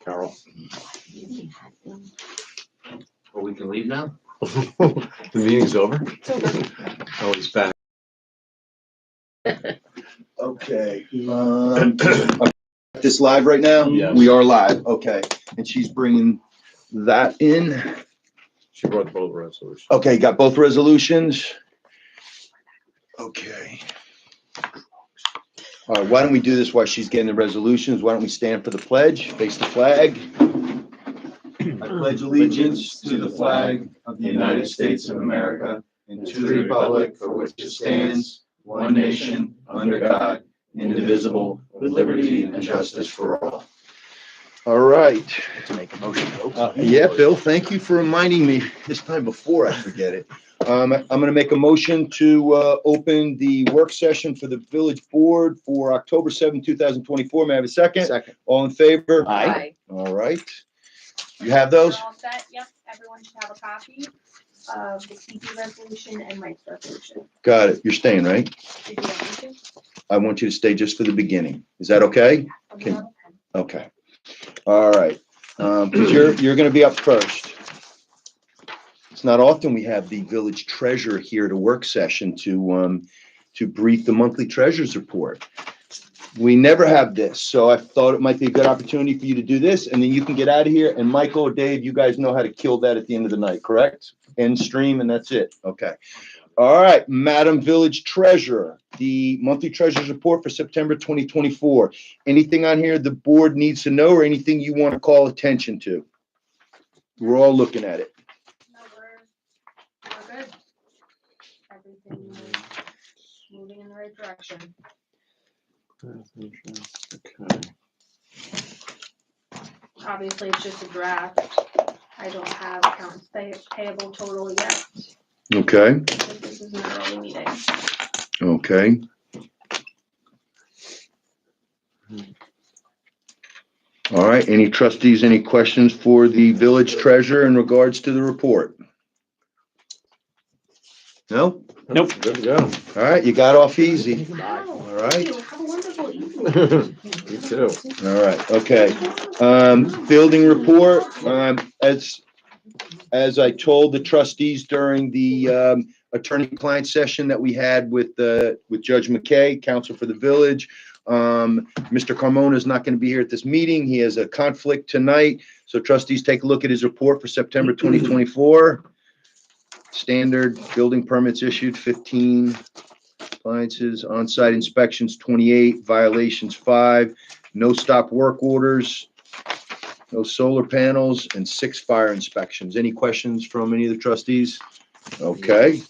Carol. Well, we can leave now? The meeting's over? It's over. Oh, he's back. Okay. This live right now? Yes. We are live, okay. And she's bringing that in. She brought both resolutions. Okay, got both resolutions. Okay. All right, why don't we do this while she's getting the resolutions? Why don't we stand for the pledge, face the flag? I pledge allegiance to the flag of the United States of America and to the republic for which it stands, one nation, under God, indivisible, with liberty and justice for all. All right. To make a motion. Yeah, Bill, thank you for reminding me this time before I forget it. I'm going to make a motion to open the work session for the village board for October 7, 2024. May I have a second? Second. All in favor? Aye. All right. You have those? You're all set? Yep, everyone should have a copy of the CP resolution and Mike's resolution. Got it. You're staying, right? Did you want me to? I want you to stay just for the beginning. Is that okay? I'll Can- grab a pen. Okay. All right. 'Cause you're going to be up first. It's not often we have the village treasurer here to work session to brief the monthly treasurer's report. We never have this, so I thought it might be a good opportunity for you to do this, and then you can get out of here. And Michael or Dave, you guys know how to kill that at the end of the night, correct? End stream, and that's it. Okay. All right, Madam Village Treasurer, the monthly treasurer's report for September 2024. Anything on here the board needs to know or anything you want to call attention to? We're all looking at it. No, we're good. Everything is moving in the right direction. Okay. Obviously, it's just a draft. I don't have accounts payable total yet. Okay, because This is an early meeting. okay. All right, any trustees, any questions for the village treasurer in regards to the report? No? Nope. Good to go. All right, you got off easy. Wow, All right. thank you. Have a wonderful evening. Me too. All right, okay. Building report, as I told the trustees during the attorney-client session that we had with Judge McKay, counsel for the village. Mr. Carmona is not going to be here at this meeting. He has a conflict tonight. So trustees, take a look at his report for September 2024. Standard building permits issued 15, appliances, on-site inspections 28, violations 5, no stop work orders, no solar panels, and 6 fire inspections. Any questions from any of the trustees? Okay.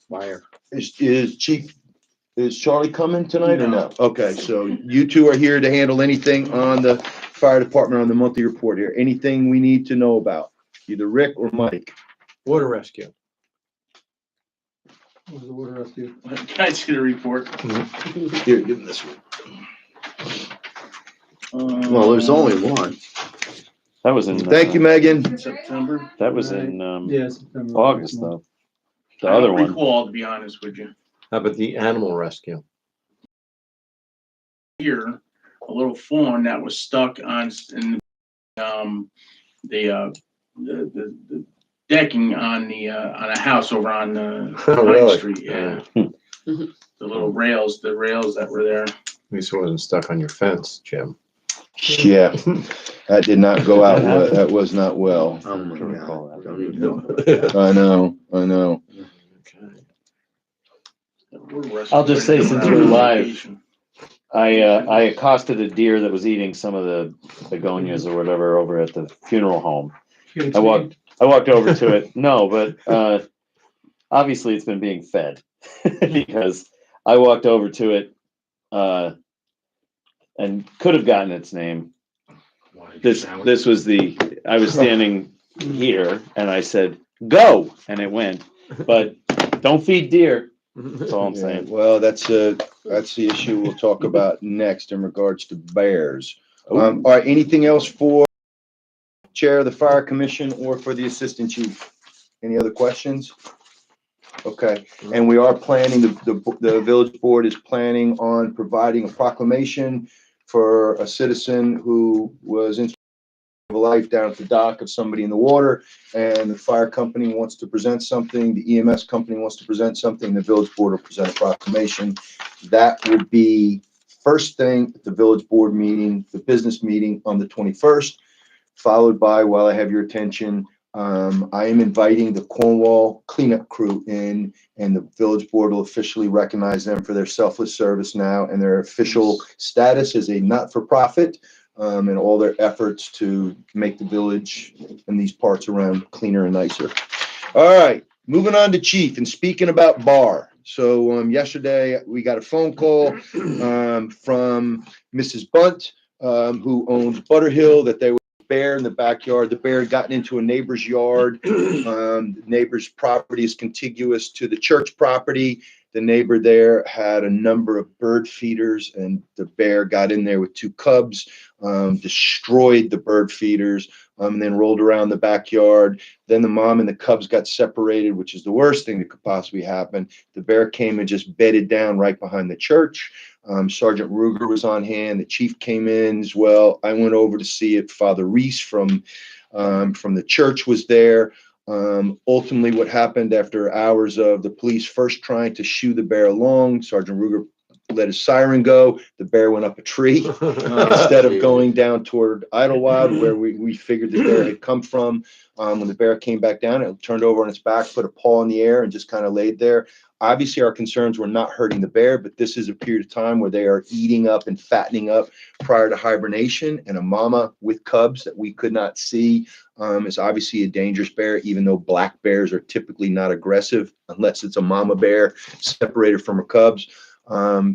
Wire. Is Charlie coming tonight or no? Okay, so you two are here to handle anything on the fire department on the monthly report here. Anything we need to know about, either Rick or Mike? Water rescue. What was the water rescue? Can I see the report? Here, give him this one. Well, there's only one. That was in. Thank you, Megan. September. That was in Yes. August though. The I other don't one. recall, to be honest with you. How about the animal rescue? Here, a little fawn that was stuck on the decking on a house over on Oh, Pine really? Street. Yeah. The little rails that were there. At least it wasn't stuck on your fence, Jim. Yeah, that did not go out well. That was not well. Oh my Can God. recall that. Don't even do it. I know. Okay. I'll just say, since we're live, I accosted a deer that was eating some of the begonias or whatever over at the funeral home. I walked over to it. No, but obviously it's been being fed because I walked over to it and could have gotten its name. This was I was standing here and I said, "Go," and it went. But don't feed deer. That's all I'm Yeah, saying. well, that's the issue we'll talk about next in regards to bears. All right, anything else for Chair of the Fire Commission or for the Assistant Chief? Any other questions? Okay, and we are planning, the village board is planning on providing a proclamation for a citizen who was in life down at the dock of somebody in the water, and the fire company wants to present something, the EMS company wants to present something, the village board will present a proclamation. That would be first thing at the village board meeting, the business meeting on the 21st, followed by, while I have your attention, I am inviting the Cornwall cleanup crew in, and the village board will officially recognize them for their selfless service now and their official status as a not-for-profit, and all their efforts to make the village and these parts around cleaner and nicer. All right, moving on to Chief, and speaking about bar. So yesterday we got a phone call from Mrs. Bunt, who owns Butterhill, that there was a bear in the backyard. The bear had gotten into a neighbor's yard. The neighbor's property is contiguous to the church property. The neighbor there had a number of bird feeders, and the bear got in there with two cubs, destroyed the bird feeders, and then rolled around the backyard. Then the mom and the cubs got separated, which is the worst thing that could possibly happen. The bear came and just bedded down right behind the church. Sergeant Ruger was on hand. The chief came in as well. I went over to see it. Father Reese from the church was there. Ultimately, what happened after hours of the police first trying to shoo the bear along, Sergeant Ruger let his siren go. The bear went up a tree instead of going down toward Idlewild, where we figured the bear had come from. When the bear came back down, it turned over on its back, put a paw in the air, and just kind of laid there. Obviously, our concerns were not hurting the bear, but this is a period of time where they are eating up and fattening up prior to hibernation. And a mama with cubs that we could not see is obviously a dangerous bear, even though black bears are typically not aggressive unless it's a mama bear separated from her cubs.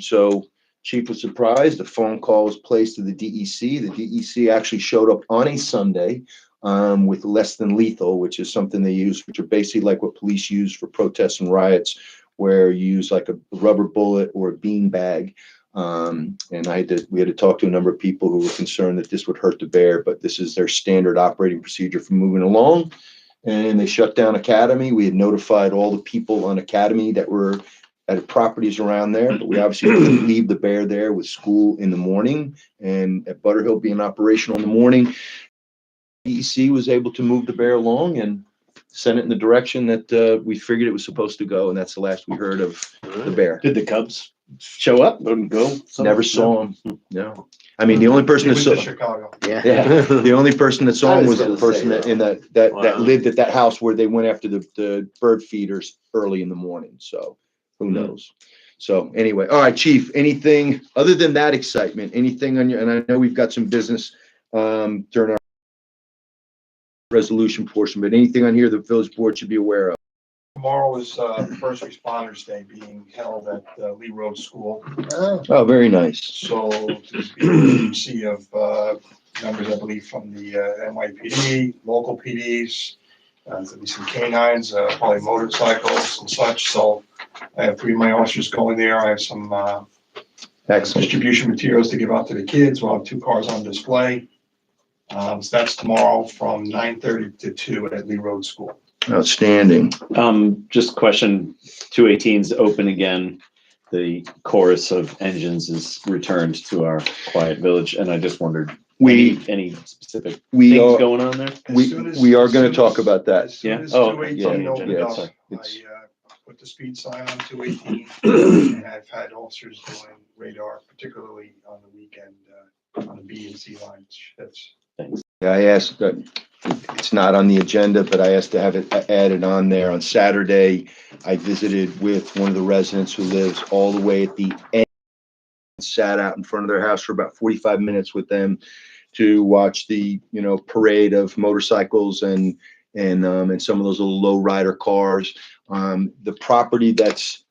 So Chief was surprised. A phone call was placed to the DEC. The DEC actually showed up on a Sunday with less than lethal, which is something they use, which are basically like what police use for protests and riots, where you use like a rubber bullet or a bean bag. And we had to talk to a number of people who were concerned that this would hurt the bear, but this is their standard operating procedure for moving along. And they shut down Academy. We had notified all the people on Academy that were at properties around there, but we obviously couldn't leave the bear there with school in the morning, and at Butterhill being operational in the morning, DEC was able to move the bear along and send it in the direction that we figured it was supposed to go, and that's the last we heard of the bear. Did the Cubs show up and go? Never saw him. No. I mean, the only person that saw Chicago. Yeah. the only person that saw I him was was the gonna person say that that. in that Wow. lived at that house where they went after the bird feeders early in the morning. So who knows? So anyway, all right, Chief, anything other than that excitement, anything on your, and I know we've got some business during our resolution portion, but anything on here the village board should be aware of? Tomorrow is First Responders Day being held at Lee Road School. Oh, very nice. So there's be a sea of members, I believe, from the NYPD, local PDs, there'll be some canines, probably motorcycles and such. So I have 3 of my officers going there. I have some Excellent. distribution materials to give out to the kids. We'll have 2 cars on display. So that's tomorrow from 9:30 to 2 at Lee Road School. Outstanding. Just question, 218's open again. The chorus of engines is returned to our quiet village, and I just wondered, any specific We things are, going on there? we are going to talk about that. As soon Yeah. as Oh, 218 yeah, opened yeah, up, sorry. I It's- put the speed sign on 218, and I've had officers doing radar, particularly on the weekend, on the B and C lines. That's I asked, it's not on the agenda, but I asked to have it added on there. On Saturday, I visited with one of the residents who lives all the way at the end, sat out in front of their house for about 45 minutes with them to watch the, parade of motorcycles and some of those little low rider cars. The property that's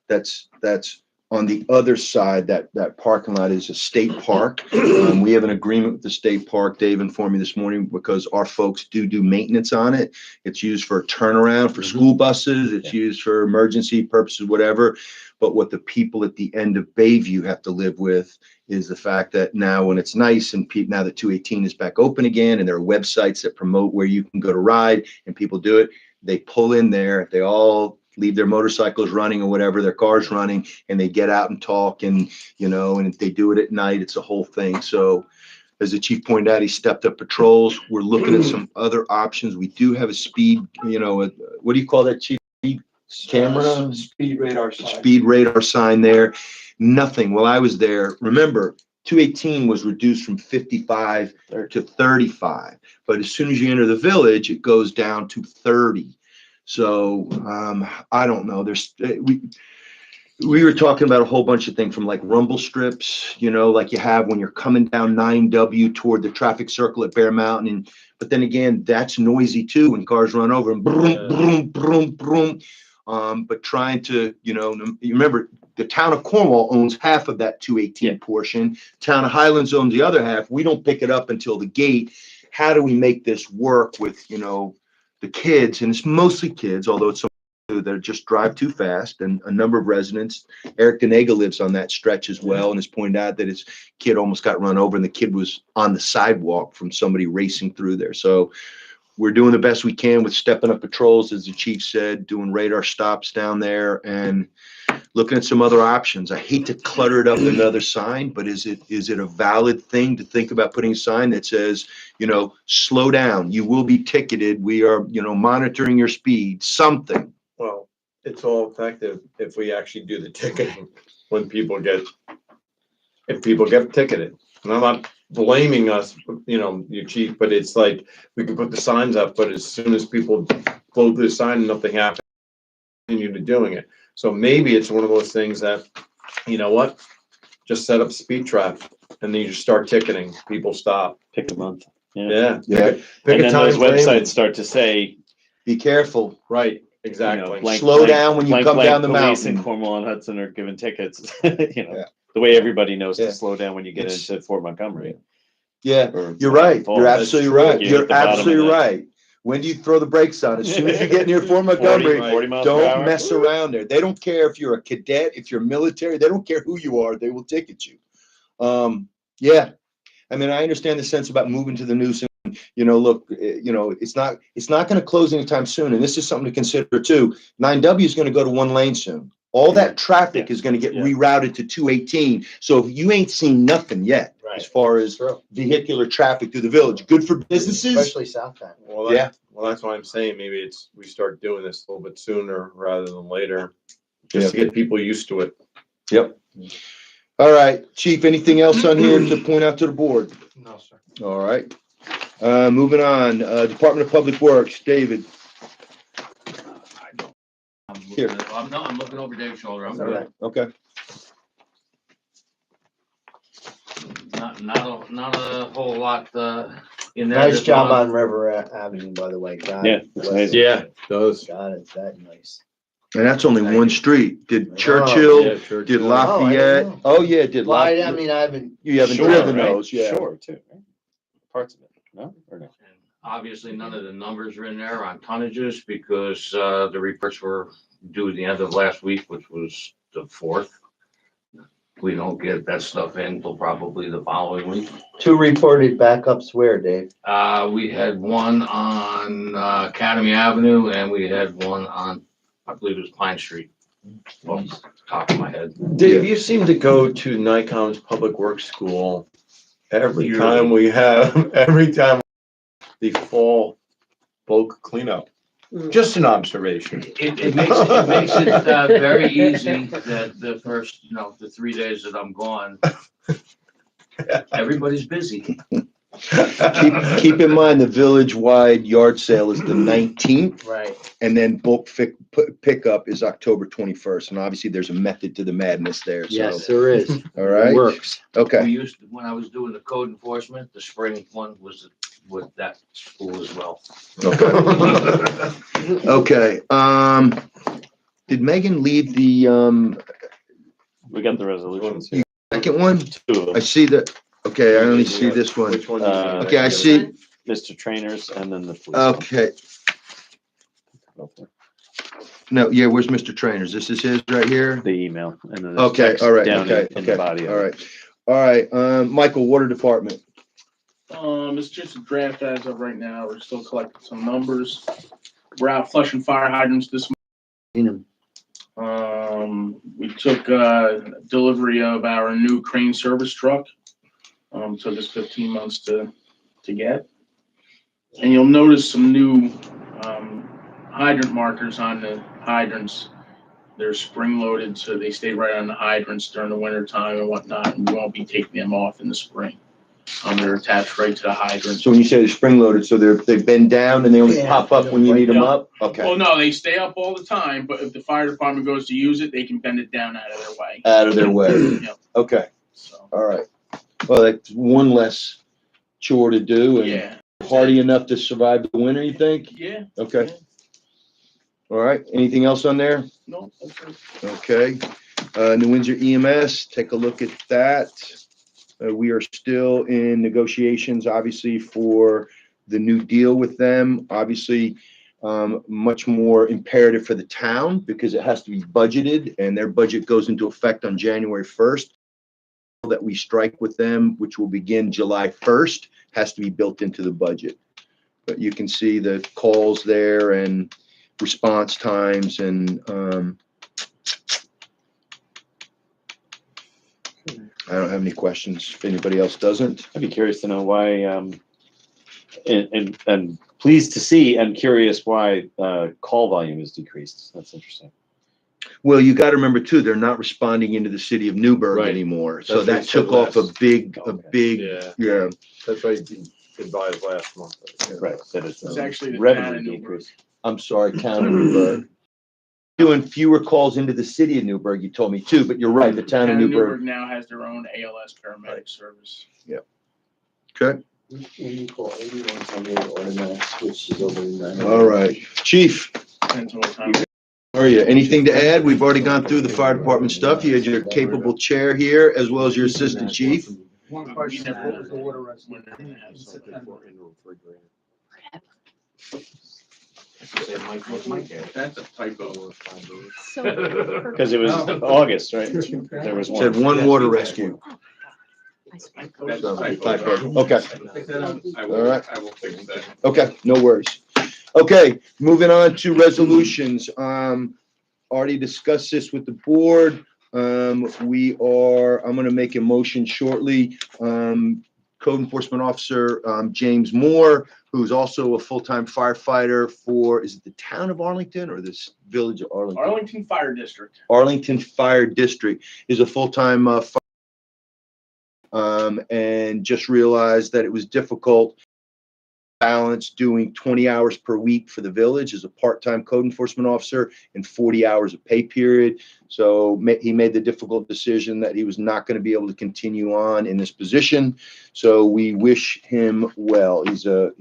on the other side, that parking lot is a state park. We have an agreement with the state park. Dave informed me this morning because our folks do maintenance on it. It's used for a turnaround for school buses. It's used for emergency purposes, whatever. But what the people at the end of Bayview have to live with is the fact that now when it's nice and now that 218 is back open again and there are websites that promote where you can go to ride and people do it, they pull in there, they all leave their motorcycles running or whatever, their cars running, and they get out and talk, and, you know, and if they do it at night, it's a whole thing. So as the chief pointed out, he stepped up patrols. We're looking at some other options. We do have a speed, you know, what do you call that, chief? Camera? Speed radar sign. Speed radar sign there. Nothing. While I was there, remember, 218 was reduced from 55 to 35. But as soon as you enter the village, it goes down to 30. So I don't know. We were talking about a whole bunch of things, from like rumble strips, you know, like you have when you're coming down 9W toward the traffic circle at Bear Mountain. But then again, that's noisy too when cars run over and boom, boom, boom, boom. But trying to, you know, you remember the town of Cornwall owns half of that 218 portion. Town of Highlands owns the other half. We don't pick it up until the gate. How do we make this work with, you know, the kids? And it's mostly kids, although it's some that just drive too fast, and a number of residents. Eric Denega lives on that stretch as well, and has pointed out that his kid almost got run over, and the kid was on the sidewalk from somebody racing through there. So we're doing the best we can with stepping up patrols, as the chief said, doing radar stops down there and looking at some other options. I hate to clutter it up another sign, but is it a valid thing to think about putting a sign that says, you know, slow down, you will be ticketed, we are, you know, monitoring your speed, something. Well, it's all effective if we actually do the ticketing when if people get ticketed. And I'm not blaming us, you know, your chief, but it's like, we can put the signs up, but as soon as people float through the sign, nothing happens, continue to doing it. So maybe it's one of those things that, you know what, just set up speed trap and then you just start ticketing, people stop. Pick a month. Yeah. Yeah. Pick And a then time those frame. websites start to say, Be careful. Right, exactly. blank, Slow down when you blank, come blank down the police in mountain. Cornwall and Hudson are giving tickets, you know, Yeah. the way everybody knows Yeah. to slow down when you get It's- into Fort Montgomery. Yeah, or you're Niagara right. Falls. You're absolutely right. You're You're at the bottom of absolutely that. right. When do you throw the brakes on? As soon as you get near Fort Montgomery, 40 miles per don't hour. mess around there. They don't care if you're a cadet, if you're military, they don't care who you are, they will ticket you. Yeah. I mean, I understand the sense about moving to the new, you know, look, you know, it's not going to close anytime soon. And this is something to consider too. 9W is going to go to one lane soon. All that traffic is going to get Yeah. rerouted to 218. So if you ain't seen nothing yet, as far as vehicular traffic through the village, good for businesses. Especially southbound. Well, well, that's why I'm saying maybe we start doing this a little bit sooner rather than later, just to get people used to it. Yep. All right, Chief, anything else on here to point out to the board? No, sir. All right. Moving on, Department of Public Works, David. Here. I'm looking over Dave's shoulder. I'm All right, okay. Not a whole lot, in there. Nice There's job one- on River Avenue, by the way. God, Yeah, it's amazing. Yeah, those. God, is that nice. And that's only one street. Did Oh, Churchill, Yeah, sure. did I Lafayette? didn't know. Oh, yeah, did Well, I Lafayette. mean, I haven't, You haven't Shore, driven right? those, yeah. Shore too, right? Parts of it, no, or no? And obviously, none of the numbers are in there on tonnages because, the reports were due at the end of last week, which was the 4th. We don't get that stuff in until probably the following week. 2 reported backups where, Dave? We had one on Academy Avenue and we had one on, I believe it was Pine Street. Off the top of my head. Dave, you seem to go to Nikon's Public Works School every Yearly. time the fall bulk cleanup. Just an observation. It makes it very easy that the first, the 3 days that I'm gone, everybody's busy. Keep in mind, the village-wide yard sale is the 19th, Right. and then bulk pickup is October 21st. And obviously, there's a method to the madness there, so. Yes, there is. All right, Works. okay. When I was doing the code enforcement, the spring one was with that school as well. Okay, did Megan leave the, We got the resolutions here. second one? Two of I them, see that, okay, I only see this one. Which one? Okay, I see, Mr. Trainers and then the police. okay, no, yeah, where's Mr. Trainers? This is his right here? The email and then. there's Okay, text all right, down okay, in the okay, body of all it. right. All right, Michael, Water Department. It's just a draft as of right now. We're still collecting some numbers. We're out flushing fire hydrants this We took delivery of our new crane service truck. Took us 15 months to get. And you'll notice some new hydrant markers on the hydrants. They're spring loaded, so they stay right on the hydrants during the winter time and whatnot, and we won't be taking them off in the spring. They're attached right to the hydrant. So when you say they're spring loaded, so they've been down and they only Yeah. pop up when you need them up? Okay, Well, no, they stay up all the time, but if the fire department goes to use it, they can bend it down out of their way. out of their way. Yep. Okay, So, all right. Well, that's one less chore to do and yeah. hardy enough to survive the winter, you think? Yeah. Okay. All right, anything else on there? No, that's it. Okay, New Windsor EMS, take a look at that. We are still in negotiations, obviously, for the new deal with them. Obviously, much more imperative for the town because it has to be budgeted and their budget goes into effect on January 1st. That we strike with them, which will begin July 1st, has to be built into the budget. But you can see the calls there and response times and I don't have any questions. If anybody else doesn't. I'd be curious to know why, and pleased to see and curious why call volume is decreased. That's interesting. Well, you got to remember too, they're not responding into the city of Newburgh Right. anymore. So That's what that he said took off a last. big, Yeah. yeah. That's why he advised last month. Right. That it's It's actually the town revenue of Newburgh. decrease. I'm sorry, town of Newburgh. Doing fewer calls into the city of Newburgh, you told me too, but you're right, the town of Newburgh. now has their own ALS paramedic service. Okay, When you call 8100 automatic switches over to 900. all right. Chief, Depends on what time. how are you? Anything to add? We've already gone through the fire department stuff. You had your capable chair here as well as your assistant chief. One question, what was the water When they're gonna have something. That's a typo. So. Because it was August, right? There was Said one. one water rescue. That's So, a typo. Okay, I all right. I will fix that. Okay, no worries. Okay, moving on to resolutions. Already discussed this with the board. I'm gonna make a motion shortly. Code Enforcement Officer, James Moore, who's also a full-time firefighter for, is it the town of Arlington or this village of Arlington? Arlington Fire District. Arlington Fire District is a full-time, and just realized that it was difficult balance doing 20 hours per week for the village as a part-time code enforcement officer and 40 hours of pay period. So he made the difficult decision that he was not going to be able to continue on in this position. So we wish him well. He's a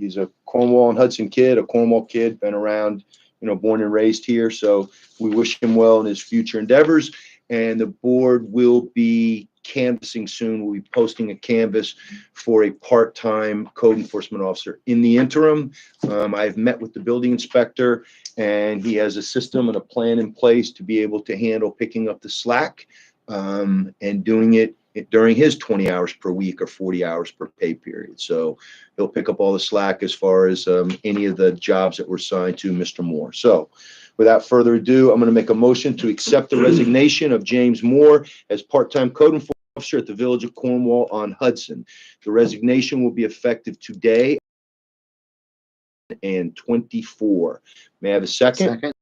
Cornwall and Hudson kid, a Cornwall kid, been around, born and raised here. So we wish him well in his future endeavors. And the board will be canvassing soon. We'll be posting a canvas for a part-time code enforcement officer. In the interim, I've met with the building inspector and he has a system and a plan in place to be able to handle picking up the slack and doing it during his 20 hours per week or 40 hours per pay period. So he'll pick up all the slack as far as any of the jobs that were assigned to Mr. Moore. So without further ado, I'm going to make a motion to accept the resignation of James Moore as part-time code enforcement officer at the Village of Cornwall on Hudson. The resignation will be effective today and 24. May I have a second?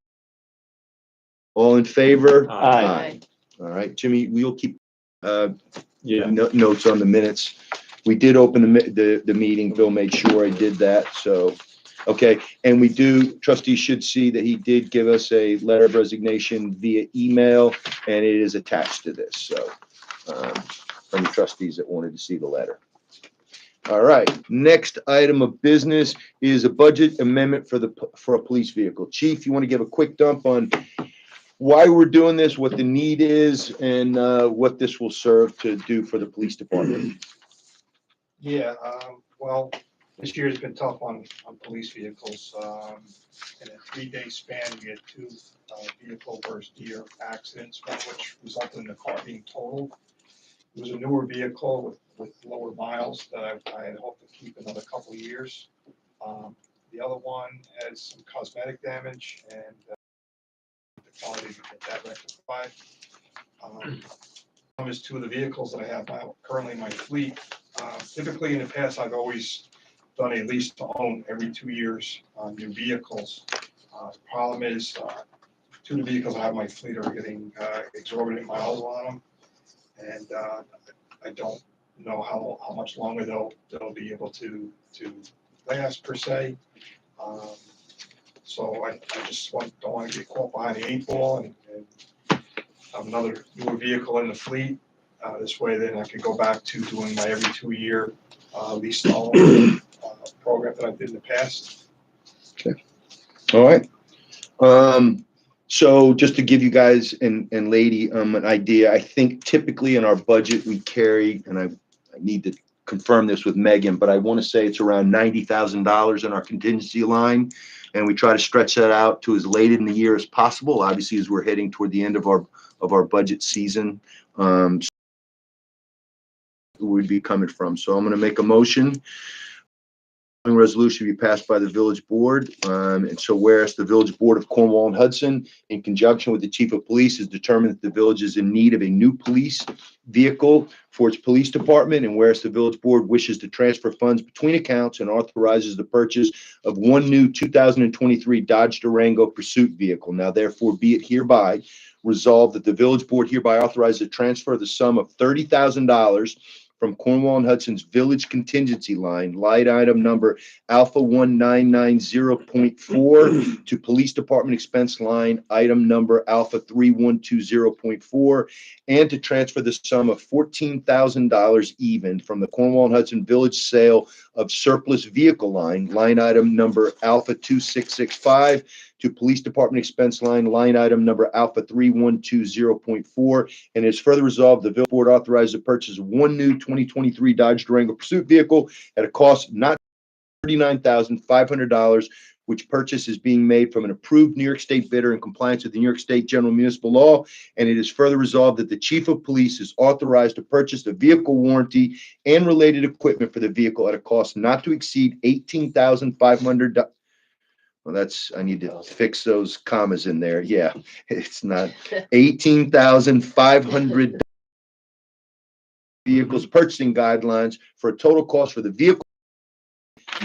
All in favor? Aye. All right, Jimmy, we'll keep Yeah. notes on the minutes. We did open the meeting. Bill made sure I did that. So, okay. And trustees should see that he did give us a letter of resignation via email and it is attached to this. So, from the trustees that wanted to see the letter. All right, next item of business is a budget amendment for a police vehicle. Chief, you want to give a quick dump on why we're doing this, what the need is, and what this will serve to do for the police department? Yeah, well, this year's been tough on police vehicles. In a 3-day span, we had 2 vehicle versus deer accidents, one of which resulted in the car being totaled. It was a newer vehicle with lower miles that I had hoped to keep another couple of years. The other one has some cosmetic damage and the quality to get that rectified. As two of the vehicles that I have now currently in my fleet, typically in the past, I've always done a lease to own every 2 years on new vehicles. The problem is, two of the vehicles I have in my fleet are getting exorbitant miles on them. And I don't know how much longer they'll be able to last per se. So I just don't want to get caught behind the 8 ball and have another newer vehicle in the fleet. This way then I could go back to doing my every 2 year lease to own program that I did in the past. All right. So just to give you guys and lady an idea, I think typically in our budget we carry, and I need to confirm this with Megan, but I want to say it's around $90,000 in our contingency line, and we try to stretch that out to as late in the year as possible. Obviously, as we're heading toward the end of our budget season, we'd be coming from. So I'm going to make a motion. Resolution be passed by the village board, and so whereas the village board of Cornwall and Hudson, in conjunction with the chief of police, has determined that the village is in need of a new police vehicle for its police department, and whereas the village board wishes to transfer funds between accounts and authorizes the purchase of one new 2023 Dodge Durango Pursuit vehicle. Now therefore be it hereby resolved that the village board hereby authorizes the transfer of the sum of $30,000 from Cornwall and Hudson's village contingency line item number Alpha 1990.4 to police department expense line item number Alpha 3120.4, and to transfer the sum of $14,000 even from the Cornwall and Hudson village sale of surplus vehicle line item number Alpha 2665 to police department expense line item number Alpha 3120.4, and is further resolved the village board authorizes the purchase of one new 2023 Dodge Durango Pursuit vehicle at a cost not $39,500, which purchase is being made from an approved New York State bidder in compliance with the New York State General Municipal Law, and it is further resolved that the chief of police is authorized to purchase the vehicle warranty and related equipment for the vehicle at a cost not to exceed $18,500. Well, I need to fix those commas in there. Yeah, it's not $18,500 vehicles purchasing guidelines for a total cost for the vehicle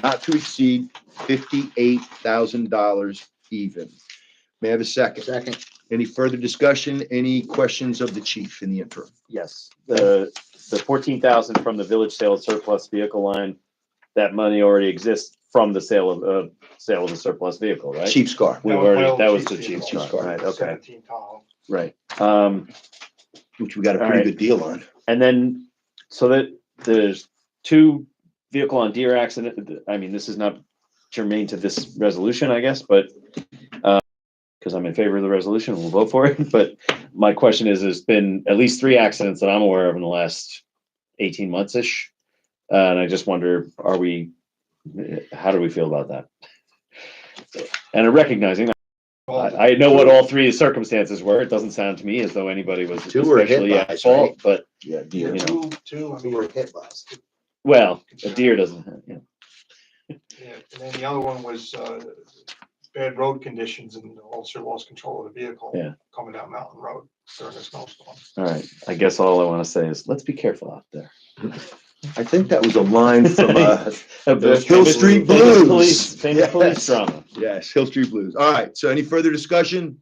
not to exceed $58,000 even. May I have a second? Second. Any further discussion? Any questions of the chief in the interim? Yes, the 14,000 from the village sale of surplus vehicle line, that money already exists from the sale of the surplus vehicle, right? Chief's car. We've No, already, well, that was the Chief's chief's vehicle. car, right, okay, 17 Tahoe. Right. um, Which we got a All pretty right. good deal on. and then, so that there's two vehicle on deer accident, I mean, this is not germane to this resolution, I guess, but, because I'm in favor of the resolution, we'll vote for it, but my question is, there's been at least 3 accidents that I'm aware of in the last 18 months-ish, and I just wonder, how do we feel about that? And recognizing, I know what all 3 circumstances were, it doesn't sound to me as though anybody was 2 were hit especially at bys, fault, right? but, Yeah, Yeah, deer. you know. two, I Who mean, were hit last? well, a deer doesn't, you know. yeah, and then the other one was bad road conditions and the officer lost control of the vehicle. Yeah. Coming down Mountain Road during a snowstorm. All right, I guess all I want to say is, let's be careful out there. I think that was a line from The Hill Street Blues. Famous police Yes. drama. Yes, Hill Street Blues. All right, so any further discussion?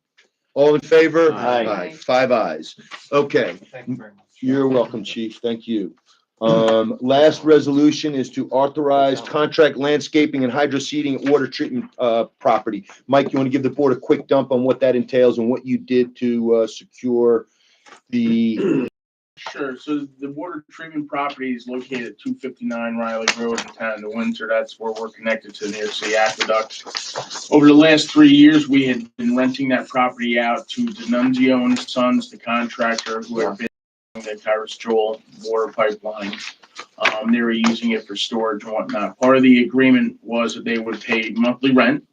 All in favor? Aye. 5 ayes. Okay, Thank you very much. you're welcome, chief. Thank you. Last resolution is to authorize contract landscaping and hydro seeding and water treatment property. Mike, you want to give the board a quick dump on what that entails and what you did to secure the, Sure, so the water treatment property is located at 259 Riley Road in town of Windsor. That's where we're connected to the New York City Aqueduct. Over the last 3 years, we had been renting that property out to D'Annunzio and Sons, the contractor who had been doing the Tyrus Joel water pipeline. They were using it for storage and whatnot. Part of the agreement was that they would pay monthly rent.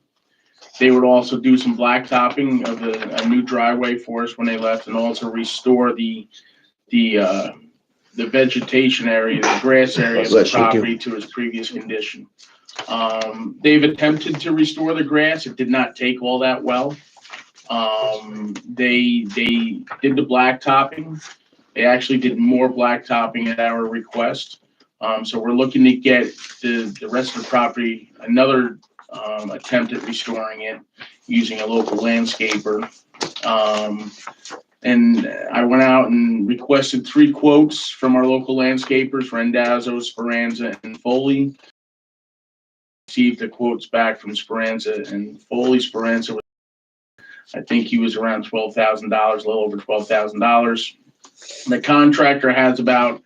They would also do some blacktopping of a new driveway for us when they left, and also restore the vegetation area, the grass area of the Bless you. property to its previous condition. They've attempted to restore the grass. It did not take all that well. They did the blacktopping. They actually did more blacktopping at our request. So we're looking to get the rest of the property, another attempt at restoring it using a local landscaper. And I went out and requested 3 quotes from our local landscapers, Rendazzo, Speranza, and Foley. Received the quotes back from Speranza and Foley. Speranza was, I think he was around $12,000, a little over $12,000. The contractor has about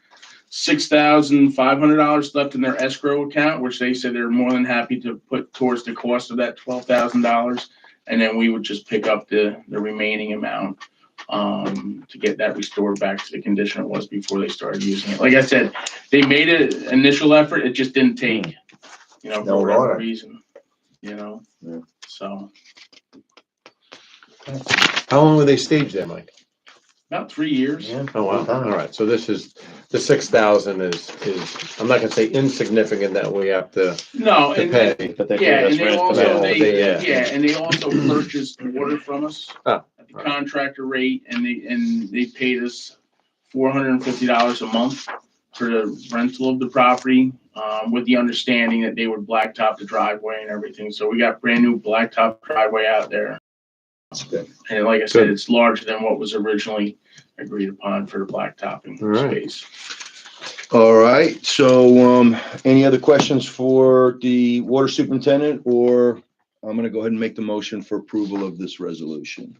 $6,500 left in their escrow account, which they said they're more than happy to put towards the cost of that $12,000. And then we would just pick up the remaining amount to get that restored back to the condition it was before they started using it. Like I said, they made an initial effort, it just didn't take, for No whatever water. reason, Yeah. so How long were they staged there, Mike? about 3 years. Oh, wow, all right, so this is, the 6,000 is, I'm not gonna say insignificant that we have to No, to and pay. But they yeah, paid us and they rent for also, that. Yeah. and they also purchased water from us Oh, at the contractor rate, and they paid us $450 a month for the rental of the property, with the understanding that they would blacktop the driveway and everything. So we got brand new blacktop driveway out there. That's good. And like I said, Good. it's larger than what was originally agreed upon for the blacktopping All right. space. All right, so, any other questions for the water superintendent, or I'm gonna go ahead and make the motion for approval of this resolution.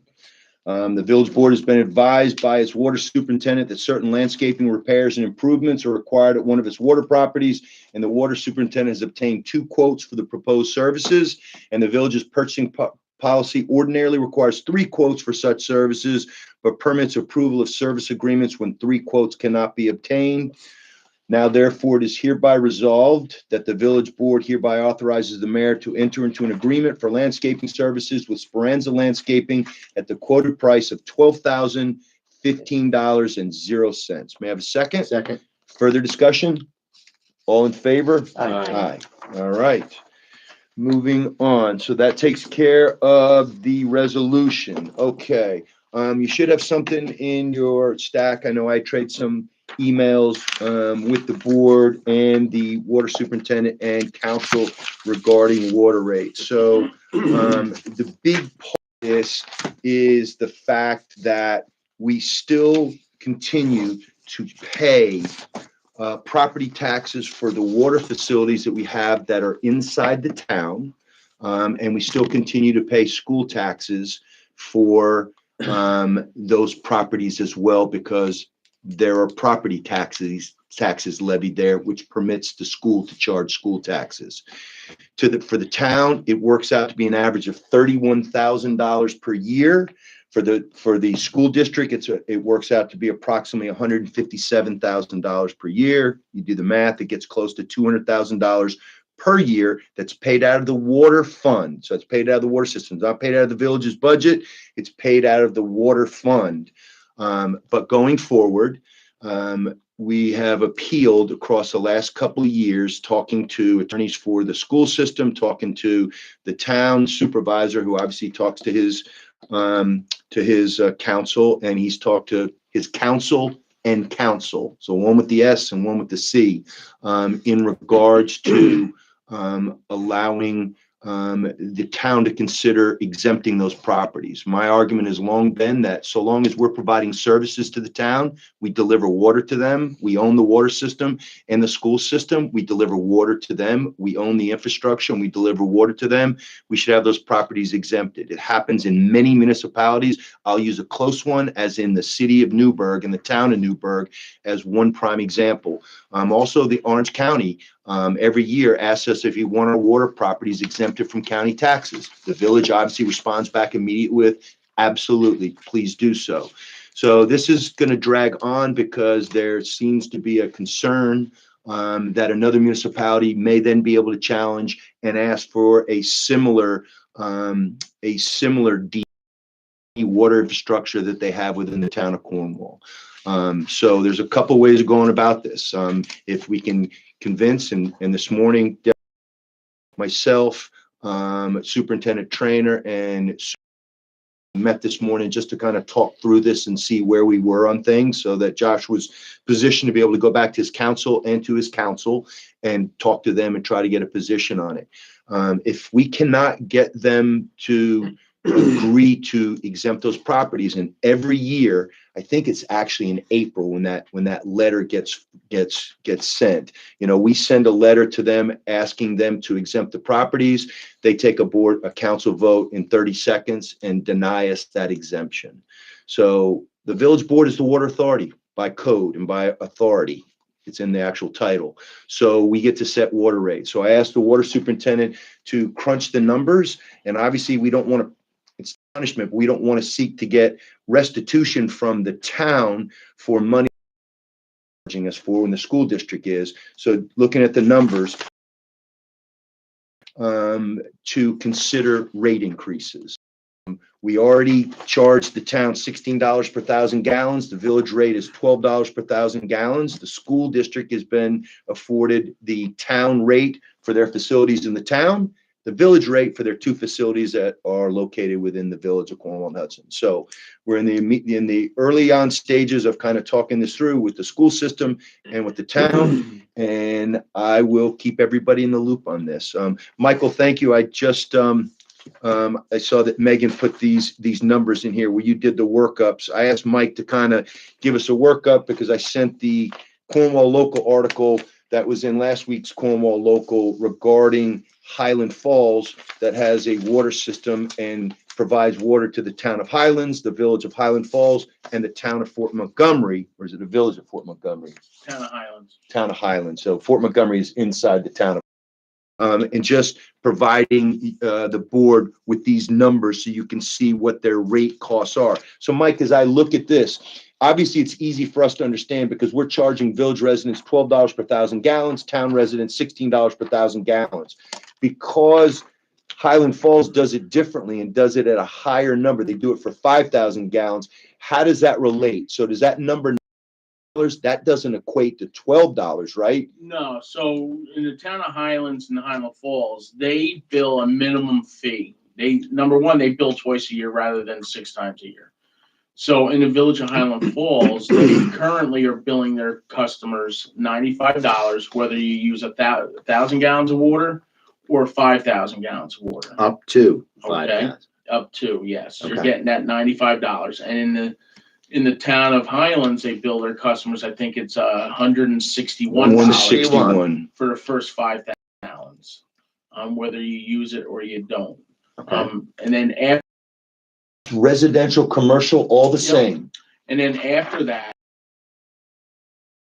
The village board has been advised by its water superintendent that certain landscaping repairs and improvements are required at one of its water properties, and the water superintendent has obtained 2 quotes for the proposed services, and the village's purchasing policy ordinarily requires 3 quotes for such services, but permits approval of service agreements when 3 quotes cannot be obtained. Now therefore it is hereby resolved that the village board hereby authorizes the mayor to enter into an agreement for landscaping services with Speranza Landscaping at the quoted price of $12,015.00. May I have a second? Second. Further discussion? All in favor? Aye. All right. Moving on. So that takes care of the resolution. Okay. You should have something in your stack. I know I trade some emails with the board and the water superintendent and council regarding water rates. So the big part of this is the fact that we still continue to pay property taxes for the water facilities that we have that are inside the town. And we still continue to pay school taxes for those properties as well, because there are property taxes levied there, which permits the school to charge school taxes. For the town, it works out to be an average of $31,000 per year. For the school district, it works out to be approximately $157,000 per year. You do the math, it gets close to $200,000 per year that's paid out of the water fund. So it's paid out of the water system. It's not paid out of the village's budget. It's paid out of the water fund. But going forward, we have appealed across the last couple of years, talking to attorneys for the school system, talking to the town supervisor, who obviously talks to his council, and he's talked to his council and council. So one with the S and one with the C, in regards to allowing the town to consider exempting those properties. My argument has long been that so long as we're providing services to the town, we deliver water to them. We own the water system and the school system. We deliver water to them. We own the infrastructure and we deliver water to them. We should have those properties exempted. It happens in many municipalities. I'll use a close one, as in the city of Newburgh and the town of Newburgh, as one prime example. Also, the Orange County every year asks us if we want our water properties exempted from county taxes. The village obviously responds back immediately with, absolutely, please do so. So this is going to drag on because there seems to be a concern that another municipality may then be able to challenge and ask for a similar water infrastructure that they have within the town of Cornwall. So there's a couple ways of going about this. If we can convince, and this morning, myself, Superintendent Trainer, and met this morning just to kind of talk through this and see where we were on things, so that Josh was positioned to be able to go back to his council and to his council and talk to them and try to get a position on it. If we cannot get them to agree to exempt those properties, and every year, I think it's actually in April when that letter gets sent. You know, we send a letter to them asking them to exempt the properties. They take a council vote in 30 seconds and deny us that exemption. So the village board is the water authority by code and by authority. It's in the actual title. So we get to set water rates. So I asked the water superintendent to crunch the numbers, and obviously we don't want to, it's punishment, but we don't want to seek to get restitution from the town for money charging us for when the school district is. So looking at the numbers, to consider rate increases. We already charged the town $16 per 1,000 gallons. The village rate is $12 per 1,000 gallons. The school district has been afforded the town rate for their facilities in the town, the village rate for their 2 facilities that are located within the village of Cornwall and Hudson. So we're in the early on stages of kind of talking this through with the school system and with the town, and I will keep everybody in the loop on this. Michael, thank you. I just I saw that Megan put these numbers in here where you did the workups. I asked Mike to kind of give us a workup because I sent the Cornwall Local article that was in last week's Cornwall Local regarding Highland Falls, that has a water system and provides water to the town of Highlands, the village of Highland Falls, and the town of Fort Montgomery. Or is it the village of Fort Montgomery? Town of Highlands. Town of Highlands. So Fort Montgomery is inside the town of, and just providing the board with these numbers so you can see what their rate costs are. So Mike, as I look at this, obviously it's easy for us to understand because we're charging village residents $12 per 1,000 gallons, town residents $16 per 1,000 gallons. Because Highland Falls does it differently and does it at a higher number, they do it for 5,000 gallons. How does that relate? So does that number, that doesn't equate to $12, right? No, so in the town of Highlands and Highland Falls, they bill a minimum fee. Number one, they bill twice a year rather than 6 times a year. So in the village of Highland Falls, they currently are billing their customers $95, whether you use 1,000 gallons of water or 5,000 gallons of water. Up to Okay. 5,000. Up to, yes, you're Okay. getting that $95. And in the town of Highlands, they bill their customers, I think it's $161 161. for the first 5,000 gallons, whether you use it or you don't. Okay. And then after Residential, commercial, all the Yep. same. And then after that,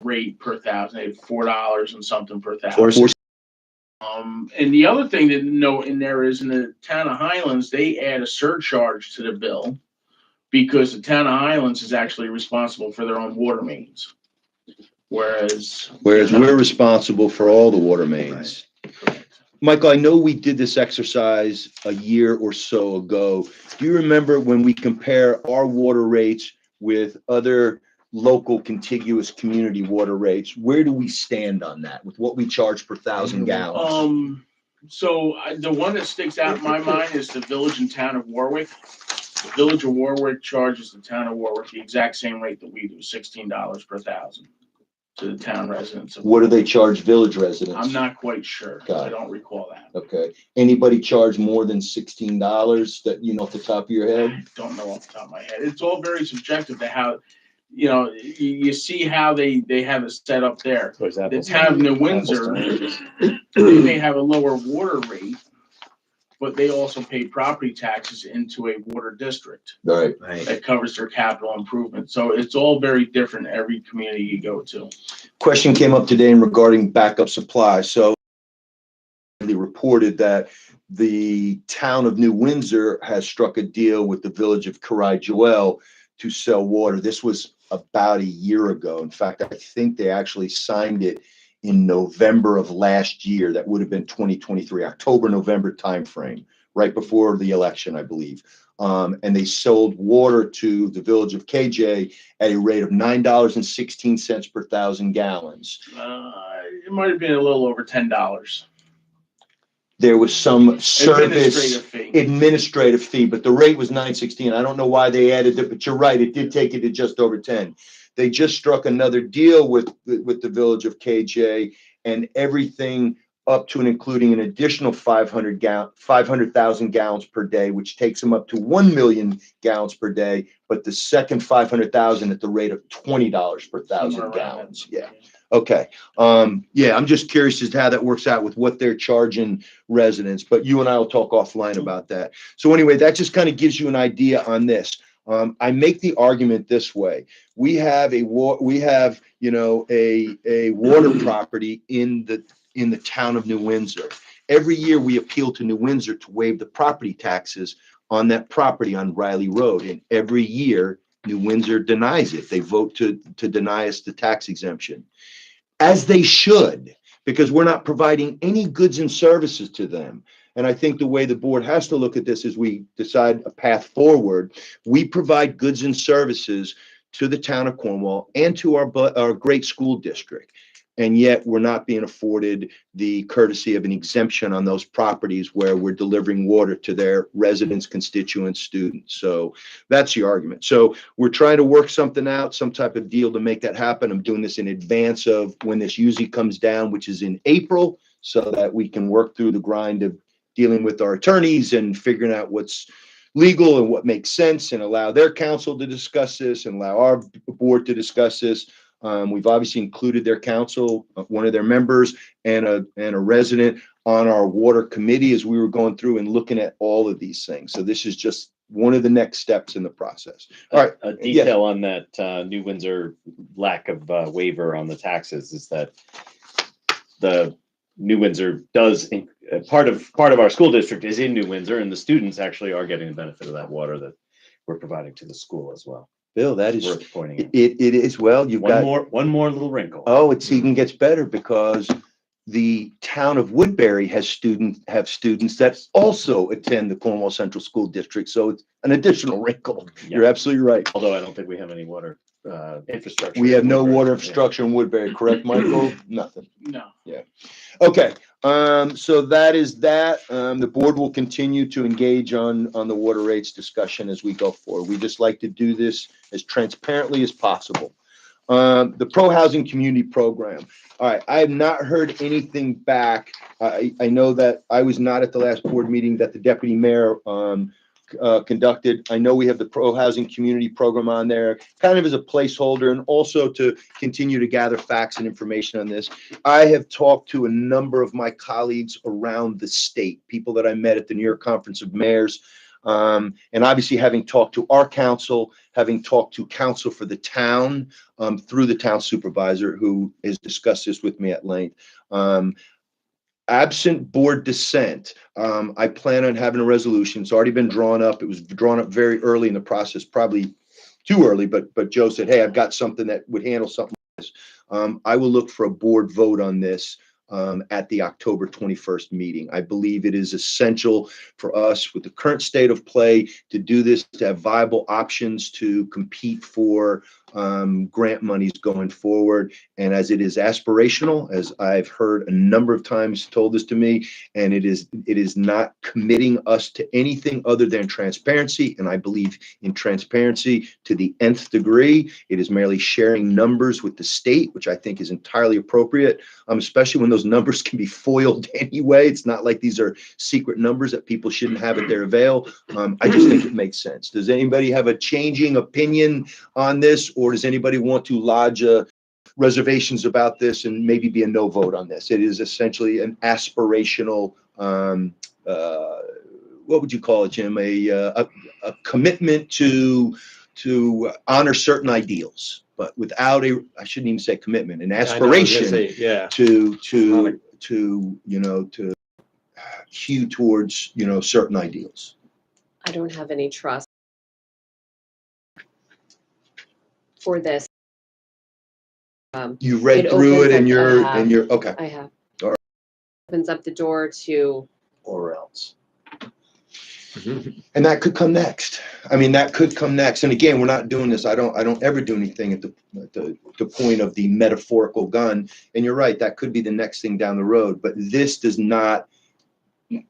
rate per 1,000, they have $4 and something per 1,000. And the other thing to note in there is in the town of Highlands, they add a surcharge to the bill because the town of Highlands is actually responsible for their own water mains. Whereas We're responsible for all the water mains. Correct. Michael, I know we did this exercise a year or so ago. Do you remember when we compare our water rates with other local contiguous community water rates? Where do we stand on that with what we charge per 1,000 gallons? So the one that sticks out in my mind is the village and town of Warwick. The village of Warwick charges the town of Warwick the exact same rate that we do, $16 per 1,000 to the town residents. What do they charge village residents? I'm not quite sure. Got I it. don't recall that. Okay. Anybody charge more than $16 that, you know, off the top of your I head? don't know off the top of my head. It's all very subjective to how, you see how they have it set up there. The town of New Windsor, they may have a lower water rate, but they also pay property taxes into a water district All right. that covers their capital improvement. So it's all very different every community you go to. Question came up today regarding backup supply. So they reported that the town of New Windsor has struck a deal with the village of Karai Joel to sell water. This was about a year ago. In fact, I think they actually signed it in November of last year. That would have been 2023, October, November timeframe, right before the election, I believe. And they sold water to the village of KJ at a rate of $9.16 per 1,000 gallons. It might have been a little over $10. there was some service Administrative fee. administrative fee, but the rate was $9.16. I don't know why they added it, but you're right, it did take it to just over 10. They just struck another deal with the village of KJ, and everything up to and including an additional 500,000 gallons per day, which takes them up to 1 million gallons per day. But the second 500,000 at the rate of $20 per thousand Somewhere around gallons. that. Yeah. Okay. Yeah, I'm just curious as to how that works out with what they're charging residents, but you and I will talk offline about that. So anyway, that just kind of gives you an idea on this. I make the argument this way. We have a water property in the town of New Windsor. Every year we appeal to New Windsor to waive the property taxes on that property on Riley Road. And every year New Windsor denies it. They vote to deny us the tax exemption, as they should, because we're not providing any goods and services to them. And I think the way the board has to look at this as we decide a path forward, we provide goods and services to the town of Cornwall and to our great school district. And yet we're not being afforded the courtesy of an exemption on those properties where we're delivering water to their residents, constituents, students. So that's the argument. So we're trying to work something out, some type of deal to make that happen. I'm doing this in advance of when this usually comes down, which is in April, so that we can work through the grind of dealing with our attorneys and figuring out what's legal and what makes sense, and allow their counsel to discuss this and allow our board to discuss this. We've obviously included their counsel, one of their members, and a resident on our water committee as we were going through and looking at all of these things. So this is just one of the next steps in the process. All right. A detail on that New Windsor lack of waiver on the taxes is that the New Windsor does part of our school district is in New Windsor, and the students actually are getting the benefit of that water that we're providing to the school as well. Bill, that is Worth pointing out. it is. Well, you've got One more little wrinkle. Oh, it's even gets better because the town of Woodbury has students that also attend the Cornwall Central School District. So it's an additional wrinkle. Yeah. You're absolutely right. Although I don't think we have any water infrastructure. We have no in Woodbury. water Yeah. infrastructure in Woodbury, correct, Michael? Nothing. No. Okay, so that is that. The board will continue to engage on the water rates discussion as we go forward. We just like to do this as transparently as possible. The Pro Housing Community Program. All right, I have not heard anything back. I know that I was not at the last board meeting that the deputy mayor conducted. I know we have the Pro Housing Community Program on there, kind of as a placeholder, and also to continue to gather facts and information on this. I have talked to a number of my colleagues around the state, people that I met at the New York Conference of Mayors. And obviously having talked to our council, having talked to council for the town, through the town supervisor who has discussed this with me at length. Absent board dissent, I plan on having a resolution. It's already been drawn up. It was drawn up very early in the process, probably too early, but Joe said, hey, I've got something that would handle something like this. I will look for a board vote on this at the October 21st meeting. I believe it is essential for us with the current state of play to do this, to have viable options to compete for grant monies going forward. And as it is aspirational, as I've heard a number of times told this to me, and it is not committing us to anything other than transparency. And I believe in transparency to the nth degree. It is merely sharing numbers with the state, which I think is entirely appropriate, especially when those numbers can be foiled anyway. It's not like these are secret numbers that people shouldn't have at their avail. I just think it makes sense. Does anybody have a changing opinion on this, or does anybody want to lodge reservations about this and maybe be a no vote on this? It is essentially an aspirational, what would you call it, Jim? A commitment to honor certain ideals, but without I shouldn't even say commitment, an aspiration to hew towards, certain ideals. I don't have any trust for this. You read It through it opens and up- you're okay. I have. All right. Opens up the door to, Or else. And that could come next. I mean, that could come next. And again, we're not doing this. I don't ever do anything at the point of the metaphorical gun. And you're right, that could be the next thing down the road. But this does not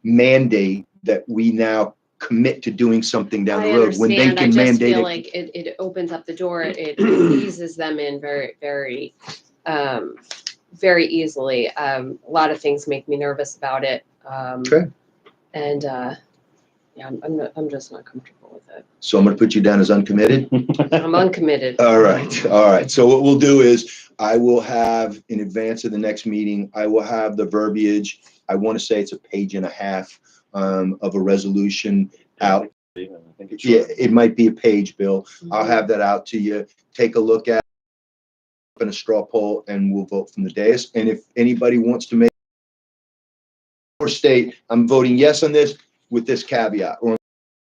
mandate that we now commit to doing something down the I road when they understand, I can just mandate feel it. like it opens up the door, it eases them in very easily. A lot of things make me nervous about it. Okay. And, yeah, I'm just not comfortable with it. So I'm gonna put you down as uncommitted. I'm uncommitted. All right. So what we'll do is I will have, in advance of the next meeting, I will have the verbiage. I want to say it's a page and a half of a resolution out. I think it's Yeah, short. it might be a page, Bill. I'll Mhm. have that out to you. Take a look at it in a straw poll and we'll vote from the dais. And if anybody wants to make or state, I'm voting yes on this with this caveat or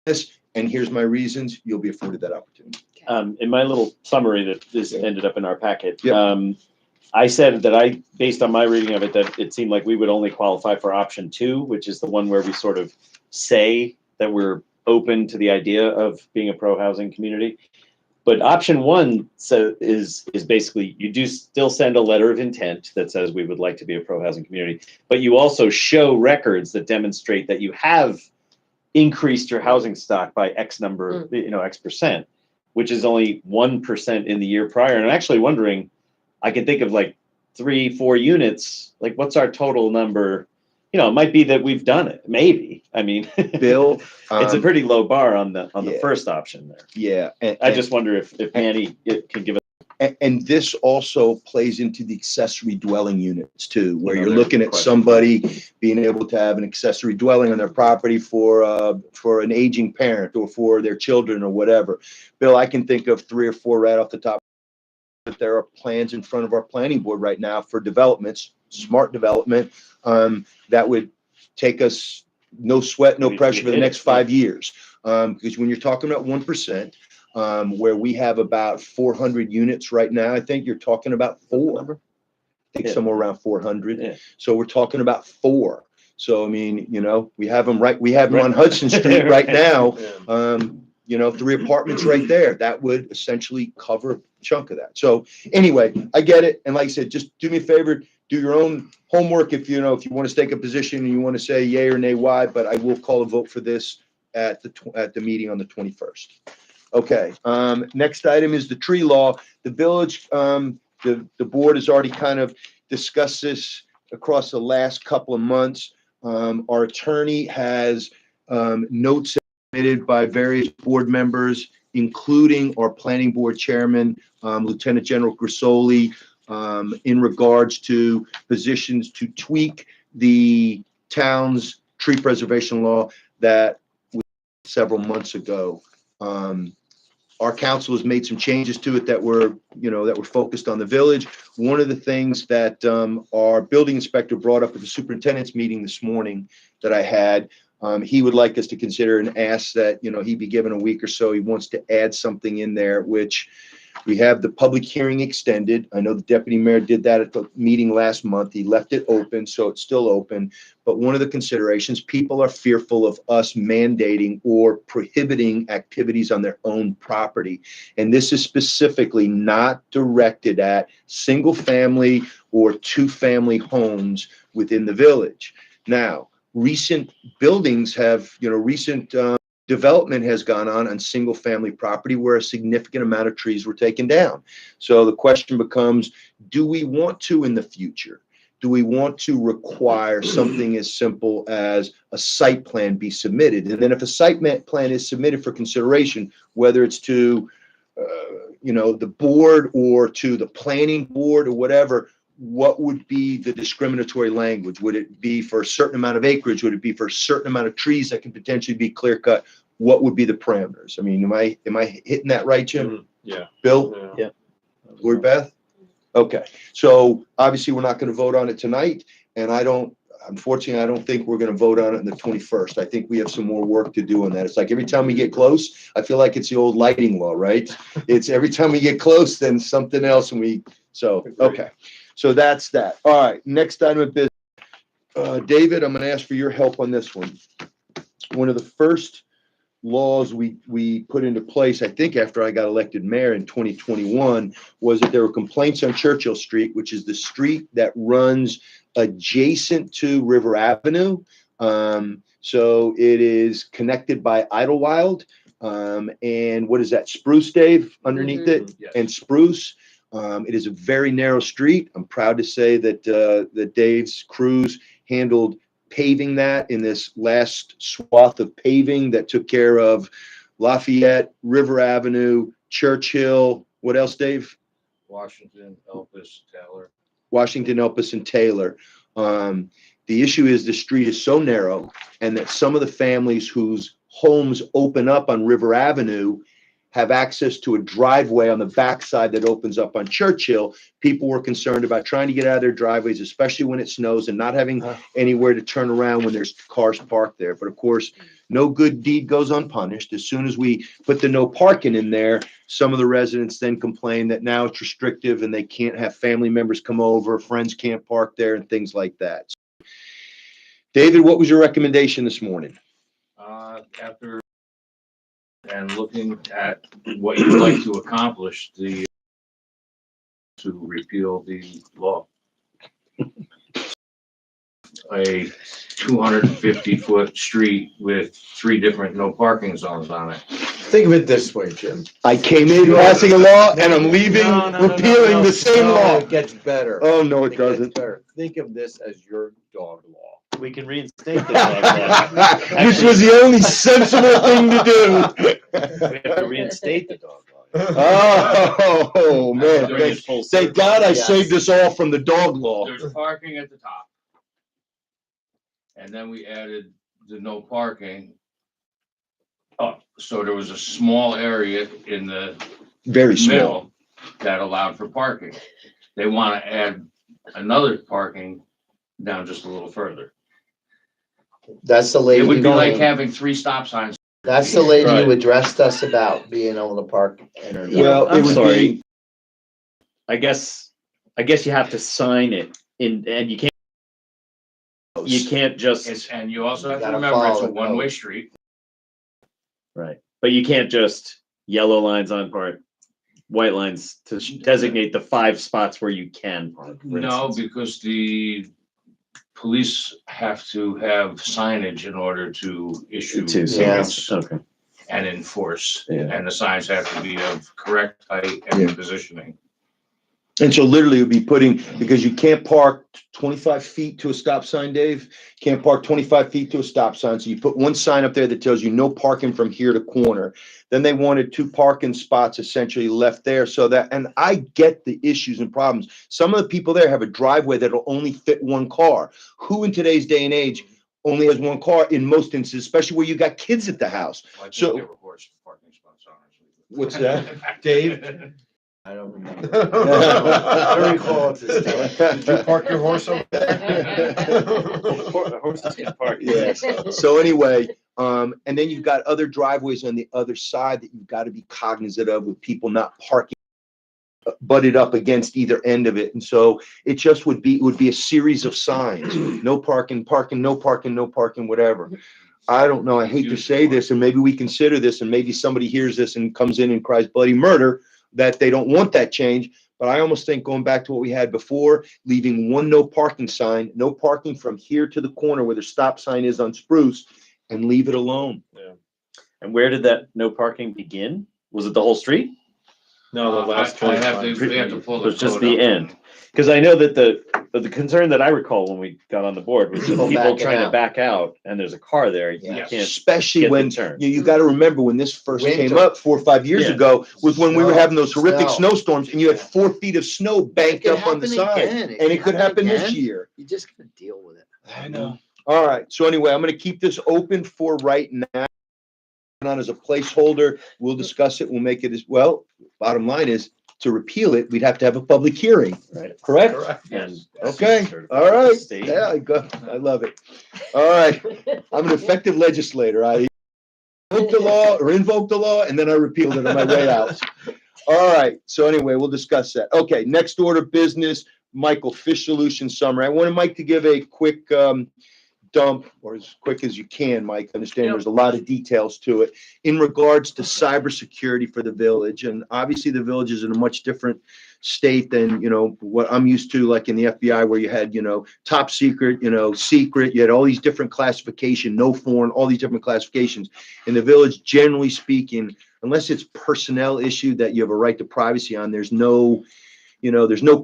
this, and here's my reasons, you'll be afforded that opportunity. In my little summary that this ended up in our packet, Yep. I said that based on my reading of it, that it seemed like we would only qualify for option 2, which is the one where we sort of say that we're open to the idea of being a pro-housing community. But option 1 is basically you do still send a letter of intent that says we would like to be a pro-housing community, but you also show records that demonstrate that you have increased your housing stock by X number, X percent, which is only 1% in the year prior. And I'm actually wondering, I can think of like 3-4 units, like what's our total number? It might be that we've done it, maybe. I mean, Bill, it's a pretty low bar on the yeah. first option there. yeah. I just wonder if Manny can give us. And this also plays into the accessory dwelling units too, where you're Another looking at question. somebody being able to have an accessory dwelling on their property for an aging parent or for their children or whatever. Bill, I can think of 3 or 4 right off the top. But there are plans in front of our planning board right now for developments, smart development, that would take us no sweat, no pressure for the next 5 years. Because when you're talking about 1%, where we have about 400 units right now, I think you're talking about 4. I think Yeah. somewhere around 400. Yeah. So we're talking about 4. So, I mean, we have them on Hudson Street right now. 3 apartments right there. That would essentially cover a chunk of that. So anyway, I get it. And like I said, just do me a favor, do your own homework if you want to take a position and you want to say yay or nay why, but I will call a vote for this at the meeting on the 21st. Okay, next item is the tree law. The village, the board has already kind of discussed this across the last couple of months. Our attorney has notes submitted by various board members, including our planning board chairman, Lieutenant General Grisoli, in regards to positions to tweak the town's tree preservation law that we several months ago. Our council has made some changes to it that were focused on the village. One of the things that our building inspector brought up at the superintendent's meeting this morning that I had, he would like us to consider and ask that, he be given a week or so. He wants to add something in there, which we have the public hearing extended. I know the deputy mayor did that at the meeting last month. He left it open, so it's still open. But one of the considerations, people are fearful of us mandating or prohibiting activities on their own property. And this is specifically not directed at single family or 2-family homes within the village. Now, recent buildings have, recent development has gone on single family property where a significant amount of trees were taken down. So the question becomes, do we want to in the future? Do we want to require something as simple as a site plan be submitted? And then if a site plan is submitted for consideration, whether it's to, the board or to the planning board or whatever, what would be the discriminatory language? Would it be for a certain amount of acreage? Would it be for a certain amount of trees that can potentially be clear cut? What would be the parameters? I mean, am I hitting that right, Jim? Yeah. Bill? Yeah. Lord Beth? Okay. So obviously we're not going to vote on it tonight. And unfortunately, I don't think we're going to vote on it on the 21st. I think we have some more work to do on that. It's like every time we get close, I feel like it's the old lighting law, right? It's every time we get close, then something else okay. So that's that. All right, next item of business. David, I'm going to ask for your help on this one. One of the first laws we put into place, I think after I got elected mayor in 2021, was that there were complaints on Churchill Street, which is the street that runs adjacent to River Avenue. So it is connected by Idlewild. And what is that? Spruce, Dave, underneath it? Yes. And Spruce. It is a very narrow street. I'm proud to say that, that Dave's crews handled paving that in this last swath of paving that took care of Lafayette, River Avenue, Churchill. What else, Dave? Washington, Elvis, Taylor. Washington, Elpis, and Taylor. The issue is the street is so narrow, and that some of the families whose homes open up on River Avenue have access to a driveway on the backside that opens up on Churchill. People were concerned about trying to get out of their driveways, especially when it snows, and not having anywhere to turn around when there's cars parked there. But of course, no good deed goes unpunished. As soon as we put the no parking in there, some of the residents then complain that now it's restrictive and they can't have family members come over, friends can't park there, and things like that. David, what was your recommendation this morning? After and looking at what you'd like to accomplish, to repeal the law. A 250-foot street with 3 different no parking zones on it. Think of it this way, Jim. I came in passing a law and I'm leaving repealing the same No, law. It gets better. Oh, no, it It gets doesn't. better. Think of this as your dog law. We can reinstate the dog law. Which was the only sensible thing to do. We have to reinstate the dog law. Oh, man. Bring it Thank God I saved us all from the dog law. There's parking at the top. And then we added the no parking up. So there was a small area in the Very small. middle that allowed for parking. They want to add another parking down just a little further. That's the lady. It would be like who- having 3 stop signs. That's the lady Right. who addressed us about being able to park in her. Well, it I'm would sorry. be, I guess you have to sign it in, and you can't just, And you also have to Gotta remember it's follow a the one-way code. street. right, but you can't just yellow lines on part, white lines to designate the 5 spots where you can park. for No, instance. because the police have to have signage in order to issue To tickets okay. and enforce. Yeah. And the signs have to be of correct height and Yeah. positioning. and so literally it would be putting, because you can't park 25 feet to a stop sign, Dave. Can't park 25 feet to a stop sign. So you put one sign up there that tells you no parking from here to corner. Then they wanted 2 parking spots essentially left there so that, and I get the issues and problems. Some of the people there have a driveway that'll only fit 1 car. Who in today's day and age only has 1 car in most instances, especially where you got kids at the house? I think So- there were horse parking spots on it. What's that, Dave? I don't remember. I don't recall at this time. Did you park your horse over Horses can park. Yes. So anyway, and then you've got other driveways on the other side that you've got to be cognizant of with people not parking butted up against either end of it. And so it just would be a series of signs, no parking, parking, no parking, no parking, whatever. I don't know. I hate to say this, and maybe we consider this, and maybe somebody hears this and comes in and cries bloody murder, that they don't want that change. But I almost think going back to what we had before, leaving 1 no parking sign, no parking from here to the corner where the stop sign is on Spruce, and leave it alone. And where did that no parking begin? Was it the whole street? No, the last I have 25. to, we have to pull It the was just code the up. end. Because I know that the concern that I recall when we got on the board was just People people backing trying to out. back out and there's a car there. You Yeah. can't Especially get the when turn. you got to remember when this first came Winter. up 4 or 5 years Yeah. ago was when we were Snow. having those horrific Snow. snowstorms and you had 4 feet of snow banked could up on the happen side. again. And it could happen this again. year. You just gotta deal with it. I know. All right. So anyway, I'm going to keep this open for right now. On as a placeholder, we'll discuss it. We'll make it as well. Bottom line is to repeal it, we'd have to have a public hearing. Right. Correct? And Okay. certified All right. state. Yeah, I love it. All right. I'm an effective legislator. I invoked the law or invoked the law and then I repealed it on my way out. All right. So anyway, we'll discuss that. Okay. Next order of business, Michael, Fish Solutions summary. I wanted Mike to give a quick dump, or as quick as you can, Mike. I understand Yep. there's a lot of details to it in regards to cybersecurity for the village. And obviously the village is in a much different state than, what I'm used to, like in the FBI, where you had, top secret, secret, you had all these different classification, no foreign, all these different classifications. In the village, generally speaking, unless it's personnel issue that you have a right to privacy on, there's no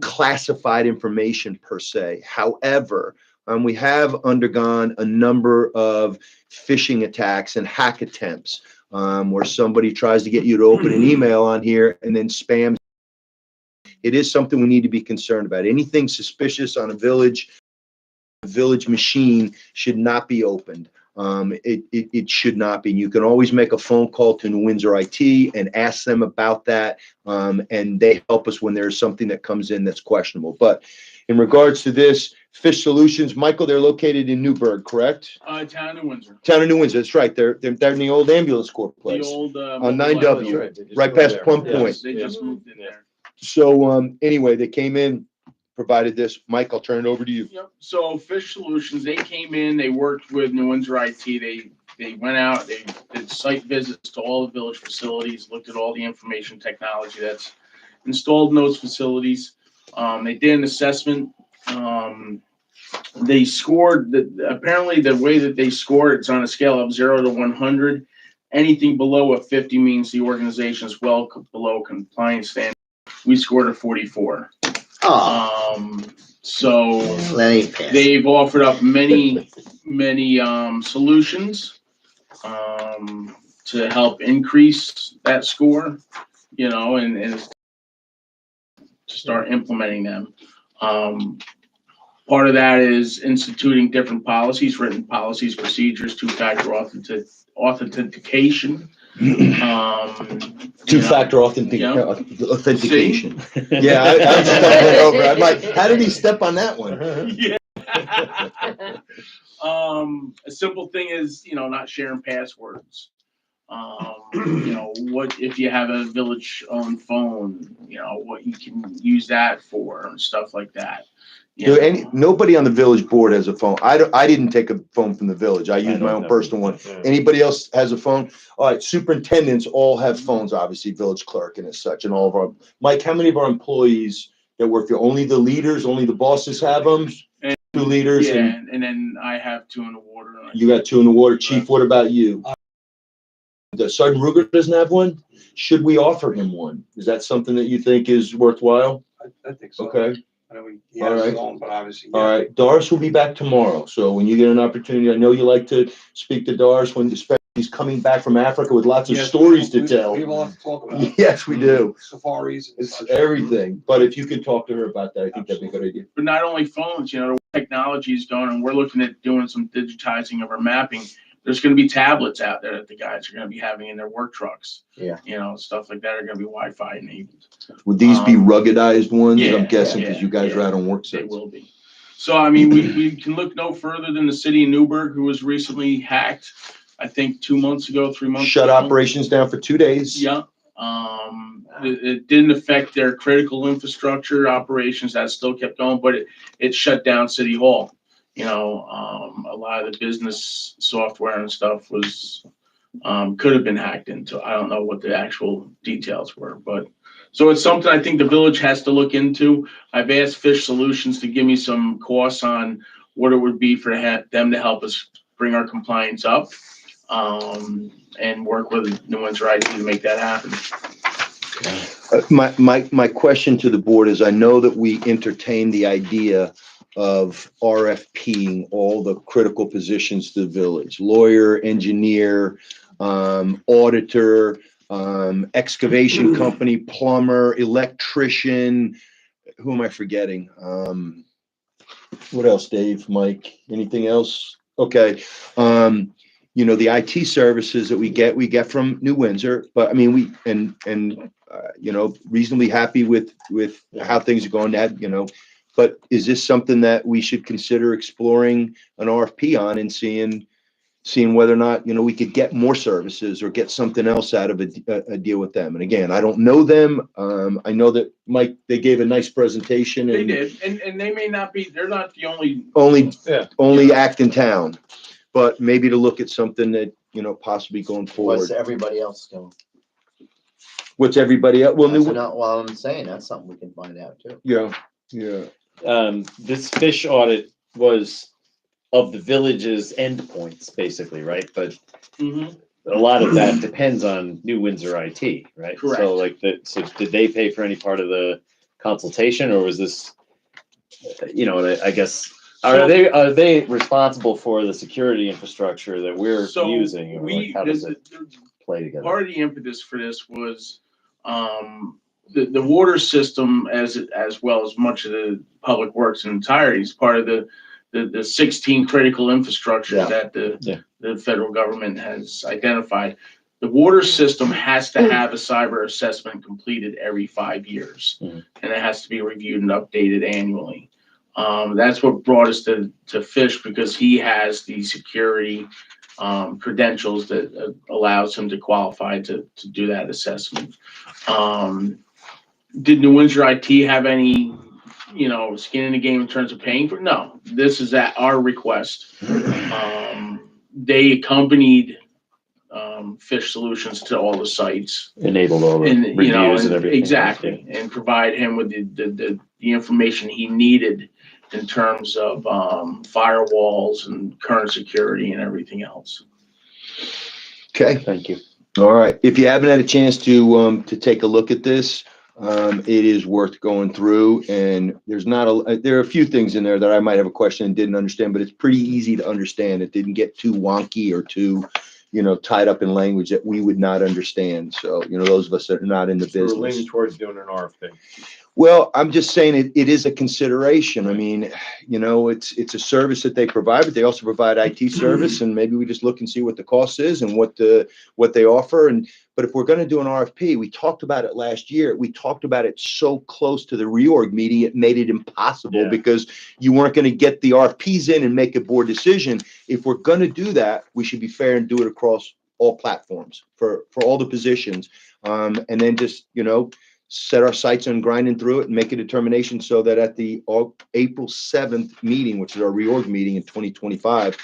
classified information per se. However, we have undergone a number of phishing attacks and hack attempts, where somebody tries to get you to open an email on here and then spams. It is something we need to be concerned about. Anything suspicious on a village machine should not be opened. It should not be. You can always make a phone call to New Windsor IT and ask them about that. And they help us when there's something that comes in that's questionable. But in regards to this, Fish Solutions, Michael, they're located in Newburgh, correct? Town of New Windsor. Town of New Windsor, that's right. They're in the old ambulance corps The place. old, On mobile 9W, light. right past Plum Yes, Point. they just moved in there. So, anyway, they came in, provided this. Mike, I'll turn it over to you. Yep. So Fish Solutions, they came in, they worked with New Windsor IT. They went out, they did site visits to all the village facilities, looked at all the information technology that's installed in those facilities. They did an assessment. They scored apparently the way that they scored, it's on a scale of 0 to 100. Anything below a 50 means the organization is well below compliance standard. We scored a 44. So they've offered up many solutions to help increase that score, and to start implementing them. Part of that is instituting different policies, written policies, procedures, two-factor authentication. Two-factor authentication. Yeah, I'm stumbling over. I'm like, how did he step on that one? Yeah. A simple thing is, not sharing passwords. What if you have a village-owned phone, what you can use that for and stuff like that. Nobody on the village board has a phone. I didn't take a phone from the village. I used my own personal one. Anybody else has a phone? All right, superintendents all have phones, obviously, village clerk and as such, and all of our. Mike, how many of our employees that work here? Only the leaders, only the bosses have them? 2 leaders? Yeah, and then I have 2 in the water. You got 2 in the water. Chief, what about you? The Sergeant Ruger doesn't have one? Should we offer him one? Is that something that you think is worthwhile? I think so. Okay. I know he All has right. his own, but obviously. All right, Doris will be back tomorrow, so when you get an opportunity, I know you like to speak to Doris when, especially he's coming back from Africa with lots of Yes, stories to we tell. have a lot to talk about. Yes, we do. Safaris and It's such. everything, but if you could talk to her about that, I think that'd be a good idea. But not only phones, the technology is going, and we're looking at doing some digitizing of our mapping. There's going to be tablets out there that the guys are going to be having in their work trucks. Yeah. Stuff like that are going to be Wi-Fi enabled. Would these be ruggedized ones? Yeah, I'm guessing, because you guys yeah, are out on work They sites. will be. So, we can look no further than the city of Newburgh, who was recently hacked, I think 2 months ago, 3 months Shut ago. operations down for 2 days. Yeah. It didn't affect their critical infrastructure operations. That still kept going, but it shut down City Hall. A lot of the business software and stuff was could have been hacked into. I don't know what the actual details were, but so it's something I think the village has to look into. I've asked Fish Solutions to give me some costs on what it would be for them to help us bring our compliance up, and work with New Windsor IT to make that happen. My question to the board is, I know that we entertained the idea of RFPing all the critical positions to the village: lawyer, engineer, auditor, excavation company, plumber, electrician. Who am I forgetting? What else, Dave, Mike, anything else? Okay. The IT services that we get from New Windsor, but reasonably happy with how things are going, but is this something that we should consider exploring an RFP on and seeing whether or not, we could get more services or get something else out of a deal with them? And again, I don't know them. I know that Mike, they gave a nice presentation. They And did, and they may not be. They're not the only. only act in town, but maybe to look at something that, possibly going forward. What's everybody else doing? What's everybody else? Well, Well, I'm saying that's something we can find out too. yeah, yeah. This fish audit was of the village's endpoints, basically, right? But a lot of that depends on New Windsor IT, right? Correct. So like so did they pay for any part of the consultation, or was this, I guess, are they responsible for the security infrastructure that we're So using? Or like, how does it play together? Part of the impetus for this was, the water system as well as much of the public works in entirety is part of the 16 critical infrastructure Yeah. that the federal government has identified. The water system has to have a cyber assessment completed every 5 years, and it has to be reviewed and updated annually. That's what brought us to Fish, because he has the security credentials that allows him to qualify to do that assessment. Did New Windsor IT have any, skin in the game in terms of paying for it? No, this is at our request. They accompanied Fish Solutions to all the sites. Enabled all the And, reviews and everything. exactly, and provide him with the information he needed in terms of firewalls and current security and everything else. Okay. Thank you. All right. If you haven't had a chance to take a look at this, it is worth going through, and there are a few things in there that I might have a question and didn't understand, but it's pretty easy to understand. It didn't get too wonky or too, tied up in language that we would not understand. So, those of us that are not in the We're business. leaning towards doing an RFP. Well, I'm just saying it is a consideration. I mean, it's a service that they provide, but they also provide IT service, and maybe we just look and see what the cost is and what they offer. But if we're going to do an RFP, we talked about it last year. We talked about it so close to the reorg meeting, it made it impossible because you weren't going to get the RFPs in and make a board decision. If we're going to do that, we should be fair and do it across all platforms for all the positions, and then just set our sights on grinding through it and make a determination so that at the April 7th meeting, which is our reorg meeting in 2025,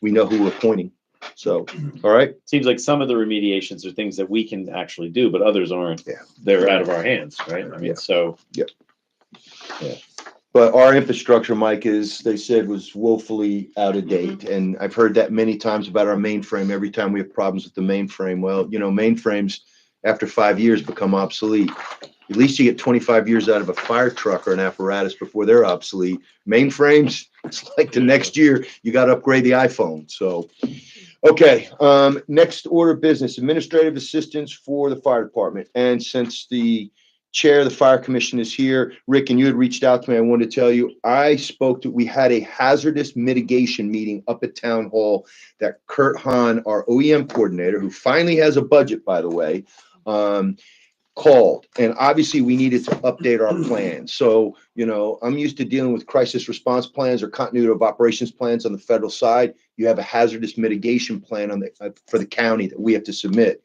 we know who we're appointing. So, all right. Seems like some of the remediations are things that we can actually do, but others aren't. Yeah. They're out of our hands, right? I mean, so. But our infrastructure, Mike, they said was woefully out of date. And I've heard that many times about our mainframe. Every time we have problems with the mainframe, well, mainframes after 5 years become obsolete. At least you get 25 years out of a fire truck or an apparatus before they're obsolete. Mainframes, it's like the next year you got to upgrade the iPhone. So, okay. Next order of business, administrative assistance for the fire department. And since the chair of the fire commission is here, Rick, and you had reached out to me, I wanted to tell you, we had a hazardous mitigation meeting up at town hall that Kurt Hahn, our OEM coordinator, who finally has a budget, by the way, called. And obviously we needed to update our plan. So, I'm used to dealing with crisis response plans or continuity of operations plans on the federal side. You have a hazardous mitigation plan for the county that we have to submit.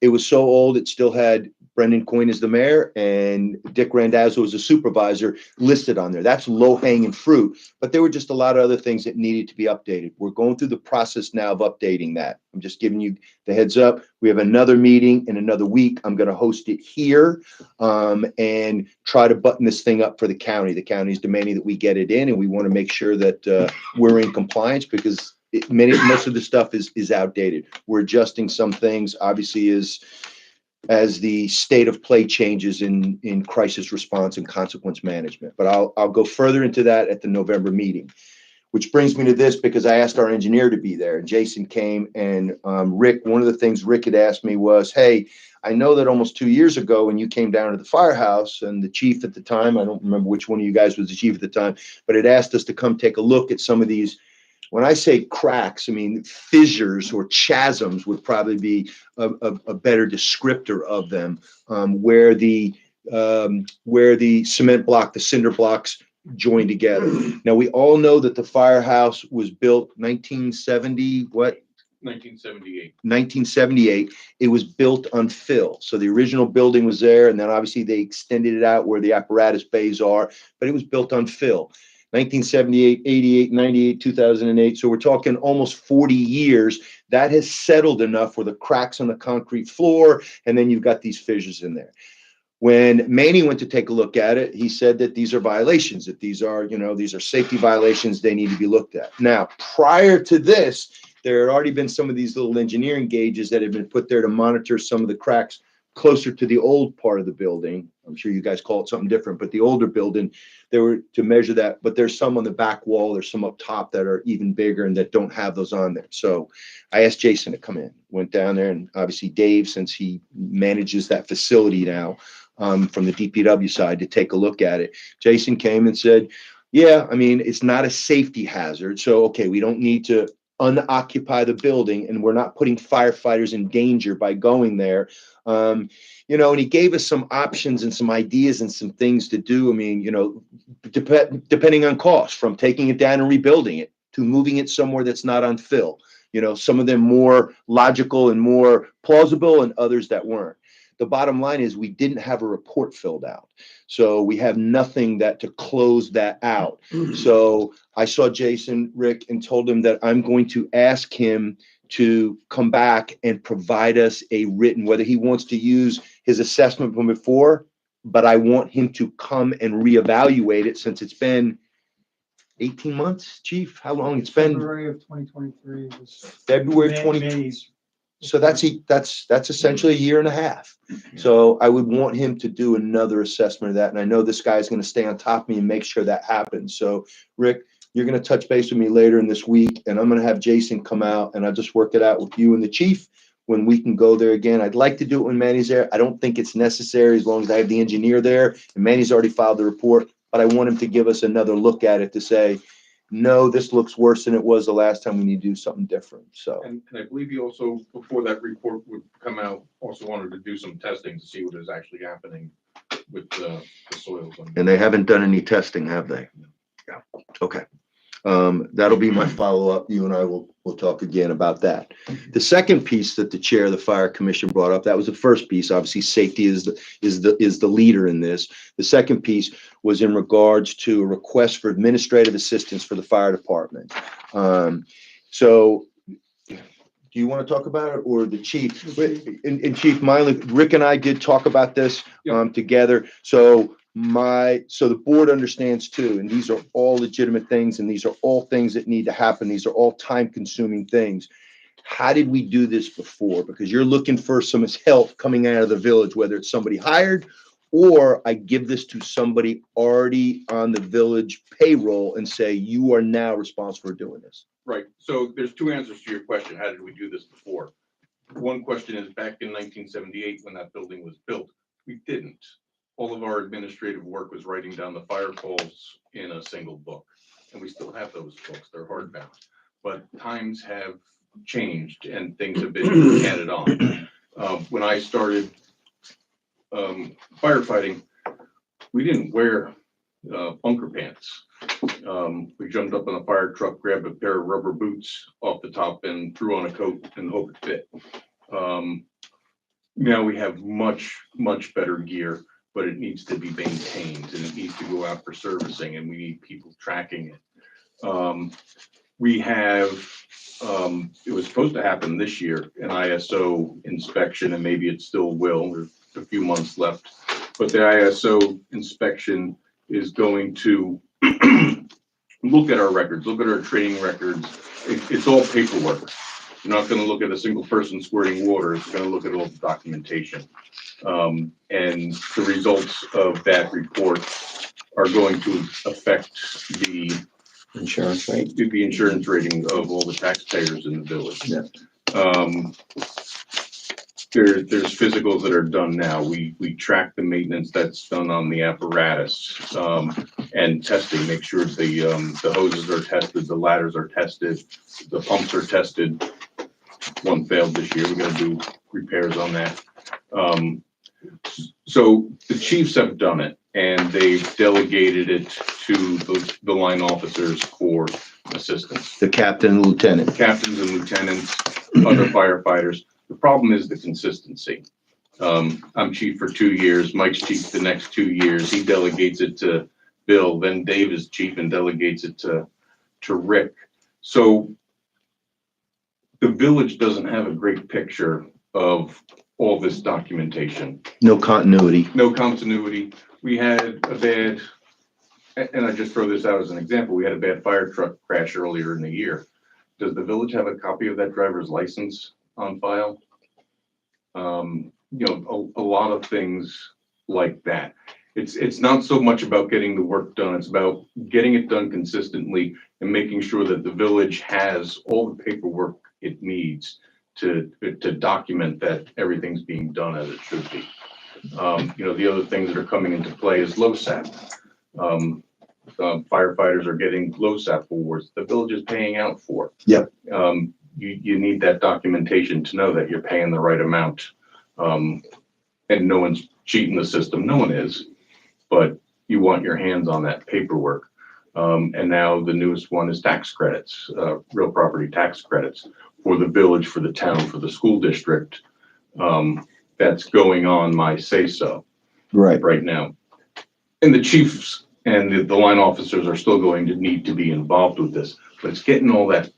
It was so old, it still had Brendan Coyne as the mayor and Dick Randazzo as the supervisor listed on there. That's low hanging fruit, but there were just a lot of other things that needed to be updated. We're going through the process now of updating that. I'm just giving you the heads up. We have another meeting in another week. I'm going to host it here and try to button this thing up for the county. The county is demanding that we get it in, and we want to make sure that we're in compliance because most of the stuff is outdated. We're adjusting some things, obviously, as the state of play changes in crisis response and consequence management. But I'll go further into that at the November meeting, which brings me to this because I asked our engineer to be there, and Jason came. And Rick, one of the things Rick had asked me was, hey, I know that almost 2 years ago when you came down to the firehouse, and the chief at the time, I don't remember which one of you guys was the chief at the time, but it asked us to come take a look at some of these. When I say cracks, I mean fissures or chasms would probably be a better descriptor of them, where the cement block, the cinder blocks join together. Now, we all know that the firehouse was built 1970, what? 1978. 1978. It was built on fill. So the original building was there, and then obviously they extended it out where the apparatus bays are, but it was built on fill. 1978, 88, 98, 2008. So we're talking almost 40 years. That has settled enough where the cracks on the concrete floor, and then you've got these fissures in there. When Manny went to take a look at it, he said that these are violations, that these are, these are safety violations. They need to be looked at. Now, prior to this, there had already been some of these little engineering gauges that had been put there to monitor some of the cracks closer to the old part of the building. I'm sure you guys call it something different, but the older building, they were to measure that. But there's some on the back wall, there's some up top that are even bigger and that don't have those on there. So I asked Jason to come in, went down there, and obviously Dave, since he manages that facility now, from the DPW side, to take a look at it. Jason came and said, yeah, I mean, it's not a safety hazard. So, okay, we don't need to unoccupy the building, and we're not putting firefighters in danger by going there. And he gave us some options and some ideas and some things to do. I mean, depending on cost, from taking it down and rebuilding it to moving it somewhere that's not on fill. Some of them more logical and more plausible, and others that weren't. The bottom line is we didn't have a report filled out. So we have nothing to close that out. So I saw Jason, Rick, and told him that I'm going to ask him to come back and provide us a written, whether he wants to use his assessment from before, but I want him to come and reevaluate it, since it's been 18 months, Chief? How long it's been? February of 2023 was February 20. May's. So that's essentially a year and a half. So I would want him to do another assessment of that. And I know this guy's going to stay on top of me and make sure that happens. So Rick, you're going to touch base with me later in this week, and I'm going to have Jason come out, and I'll just work it out with you and the chief when we can go there again. I'd like to do it when Manny's there. I don't think it's necessary as long as I have the engineer there, and Manny's already filed the report, but I want him to give us another look at it to say, no, this looks worse than it was the last time. We need to do something different. So, and I believe you also, before that report would come out, also wanted to do some testing to see what is actually happening with the soils. And they haven't done any testing, have they? Yeah. Okay. That'll be my follow-up. You and I will talk again about that. The second piece that the chair of the fire commission brought up, that was the first piece. Obviously, safety is the leader in this. The second piece was in regards to a request for administrative assistance for the fire department. So do you want to talk about it, or the chief? And Chief Miley, Rick and I did talk about this together. So the board understands too, and these are all legitimate things, and these are all things that need to happen. These are all time-consuming things. How did we do this before? Because you're looking for some help coming out of the village, whether it's somebody hired or I give this to somebody already on the village payroll and say, you are now responsible for doing this. Right. So there's two answers to your question. How did we do this before? One question is, back in 1978, when that building was built, we didn't. All of our administrative work was writing down the fire calls in a single book. And we still have those books. They're hardbound. But times have changed and things have been added on. When I started firefighting, we didn't wear bunker pants. We jumped up on a fire truck, grabbed a pair of rubber boots off the top and threw on a coat and hope it fit. Now we have much, much better gear, but it needs to be maintained and it needs to go out for servicing, and we need people tracking it. We have, it was supposed to happen this year, an ISO inspection, and maybe it still will. There's a few months left, but the ISO inspection is going to look at our records, look at our training records. It's all paperwork. You're not going to look at a single person squirting water. It's going to look at all the documentation. And the results of that report are going to affect the Insurance rate. The insurance rating of all the taxpayers in the village. Yeah. There's physicals that are done now. We track the maintenance that's done on the apparatus, and testing, make sure the hoses are tested, the ladders are tested, the pumps are tested. One failed this year. We got to do repairs on that. So the chiefs have done it, and they've delegated it to the line officers for assistance. The captain and lieutenant. Captains and lieutenants, other firefighters. The problem is the consistency. I'm chief for 2 years. Mike's chief the next 2 years. He delegates it to Bill, then Dave is chief and delegates it to Rick. So the village doesn't have a great picture of all this documentation. No continuity. No continuity. We had a bad, and I just throw this out as an example, we had a bad fire truck crash earlier in the year. Does the village have a copy of that driver's license on file? You know, a lot of things like that. It's not so much about getting the work done, it's about getting it done consistently and making sure that the village has all the paperwork it needs to document that everything's being done as it should be. You know, the other things that are coming into play is LoSAP. Firefighters are getting LoSAP awards the village is paying out for. Yep. You need that documentation to know that you're paying the right amount. And no one's cheating the system, no one is, but you want your hands on that paperwork. And now the newest one is tax credits, real property tax credits for the village, for the town, for the school district. That's going on my say-so right now. And the chiefs and the line officers are still going to need to be involved with this, but it's getting all that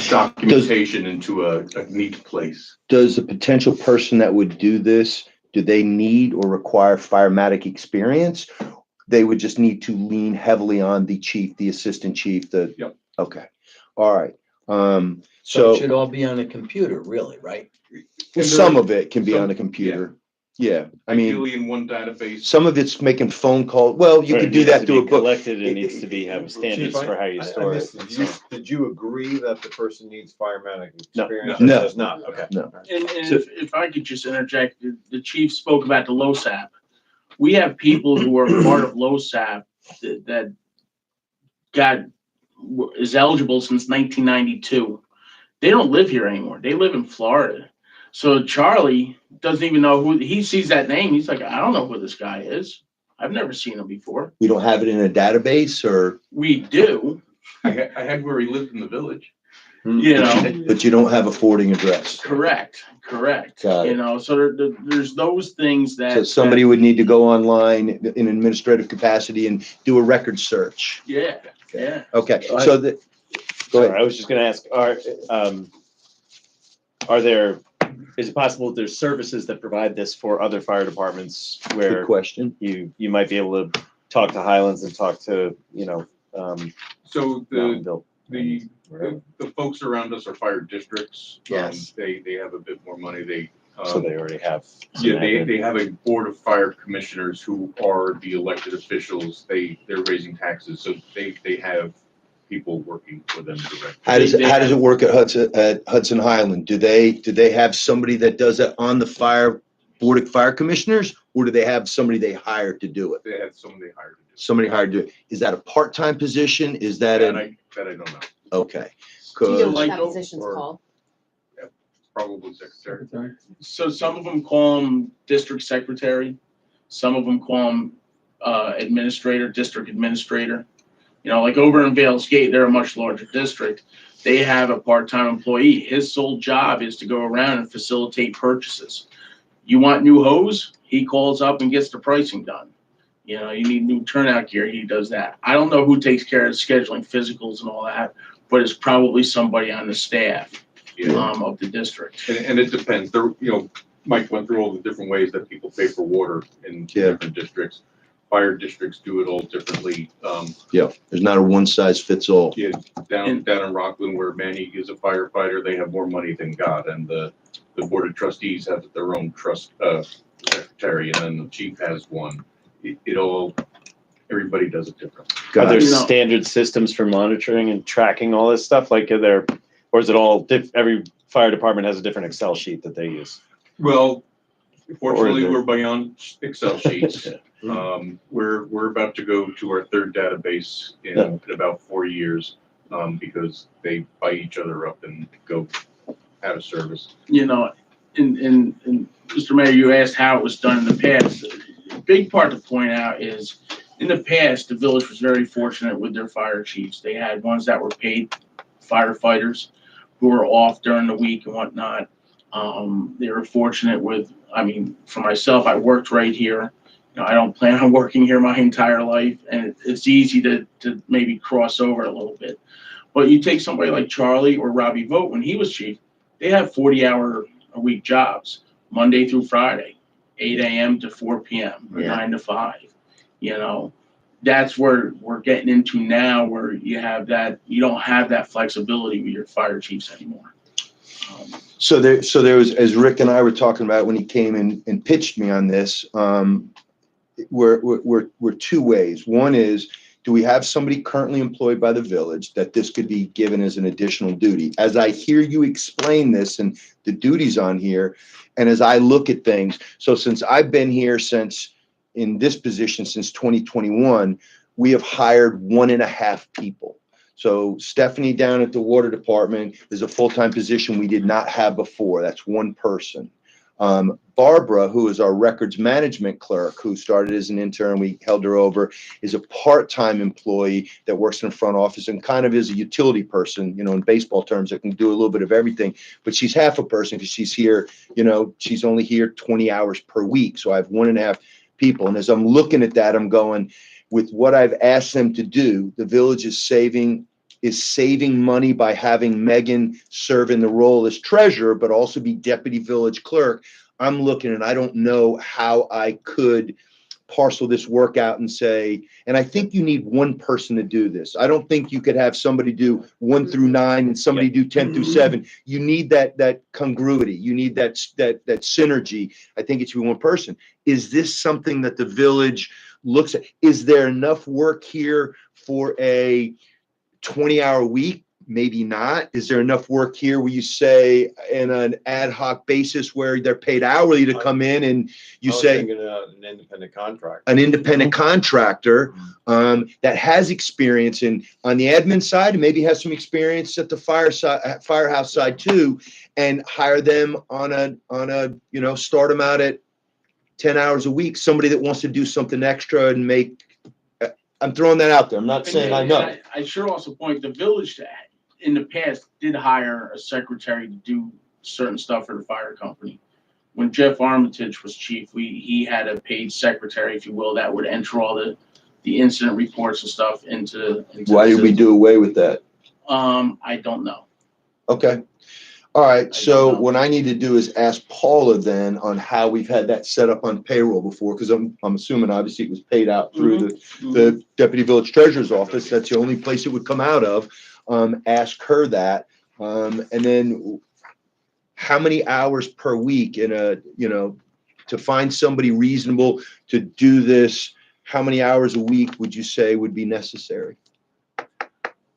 documentation into a neat place. Does a potential person that would do this, do they need or require firematic experience? They would just need to lean heavily on the chief, the assistant chief, Yep. Okay. All right. So So it should all be on a computer, really, right? some of it can be on a computer. Yeah. I mean, Ideally in one database. some of it's making phone calls. Well, you Right, could it do needs that to through a be book. Collected, it needs to be, have standards Chief, for how you I store it. missed, did you agree that the person needs firematic No. experience? No. Or does not? Okay. No. And So- if I could just interject, the chief spoke about the LoSAP. We have people who are part of LoSAP that is eligible since 1992. They don't live here anymore. They live in Florida. So Charlie doesn't even know who, he sees that name. He's like, I don't know who this guy is. I've never seen him before. We don't have it in a database or, We do, I had where he lived in the village. you know. but you don't have a forwarding address. Correct. Got it. You know, so there's those things that. So somebody would need to go online in administrative capacity and do a record search. Yeah, yeah. Okay, so the, go Sorry, ahead. I was just gonna ask, are there, is it possible that there's services that provide this for other fire departments Good where question. you might be able to talk to Highlands and talk to, So Mountainville? the folks around us are fire districts. Yes. They have a bit more money. They, So they already have. some yeah, admin. they have a board of fire commissioners who are the elected officials. They're raising taxes, so they have people working for them directly. How does it work at Hudson Highland? Do they have somebody that does it on the board of fire commissioners, or do they have somebody they hire to do it? They have somebody hired to do it. Somebody hired to do it. Is that a part-time position? Is that That an, I don't know. okay. Do you know 'Cause- what that Like, position's or- called? Probably secretary. Secretary. So some of them call them district secretary, some of them call them administrator, district administrator. You know, like over in Vales Gate, they're a much larger district. They have a part-time employee. His sole job is to go around and facilitate purchases. You want new hose? He calls up and gets the pricing done. You know, you need new turnout gear, he does that. I don't know who takes care of scheduling physicals and all that, but it's probably somebody on the staff Yeah. of the district. And it depends. There, you know, Mike went through all the different ways that people pay for water in Yeah. different districts. Fire districts do it all differently. Yeah, there's not a one-size-fits-all. Yeah, down in Rockland where Manny is a firefighter, they have more money than God, and the board of trustees have their own trust secretary, and then the chief has one. Everybody does it differently. Are there You know- standard systems for monitoring and tracking all this stuff? Like, are there, or is it all, every fire department has a different Excel sheet that they use? Well, fortunately, Or the- we're beyond Excel sheets. We're about to go to our third database in about 4 years, because they buy each other up and go out of service. You know, and Mr. Mayor, you asked how it was done in the past. A big part to point out is, in the past, the village was very fortunate with their fire chiefs. They had ones that were paid firefighters who were off during the week and whatnot. They were fortunate with, I mean, for myself, I worked right here I don't plan on working here my entire life, and it's easy to maybe cross over a little bit. But you take somebody like Charlie or Robbie Vogt, when he was chief, they have 40-hour-a-week jobs, Monday through Friday, 8 a.m. to 4 p.m. or Yeah. 9 to 5. That's where we're getting into now, where you don't have that flexibility with your fire chiefs anymore. So there was, as Rick and I were talking about when he came in and pitched me on this, we're two ways. One is, do we have somebody currently employed by the village that this could be given as an additional duty? As I hear you explain this and the duties on here, and as I look at things, so since I've been here in this position since 2021, we have hired 1.5 people. So Stephanie down at the water department is a full-time position we did not have before. That's one person. Barbara, who is our records management clerk, who started as an intern, we held her over, is a part-time employee that works in the front office and kind of is a utility person, in baseball terms, that can do a little bit of everything. But she's half a person because she's here, she's only here 20 hours per week. So I have 1.5 people. And as I'm looking at that, I'm going, with what I've asked them to do, the village is saving money by having Megan serve in the role as treasurer, but also be deputy village clerk. I'm looking, and I don't know how I could parcel this work out and say, and I think you need one person to do this. I don't think you could have somebody do 1 through 9 and somebody do 10 through 7. You need that congruity. You need that synergy. I think it should be one person. Is this something that the village looks at? Is there enough work here for a 20-hour week? Maybe not. Is there enough work here where you say in an ad hoc basis where they're paid hourly to come in and you I was say thinking, an independent contractor. an independent contractor that has experience on the admin side and maybe has some experience at the firehouse side too, and hire them on a start them out at 10 hours a week, somebody that wants to do something extra and make. I'm throwing that out there. I'm not saying I know. I should also point the village that in the past did hire a secretary to do certain stuff for the fire company. When Jeff Armitage was chief, he had a paid secretary, if you will, that would enter all the incident reports and stuff into Why did we do away with that? I don't know. Okay. All right. I So don't know. what I need to do is ask Paula then on how we've had that set up on payroll before, because I'm assuming obviously it was paid out through the deputy village treasurer's office. That's the only place it would come out of. Ask her that. And then how many hours per week to find somebody reasonable to do this, how many hours a week would you say would be necessary?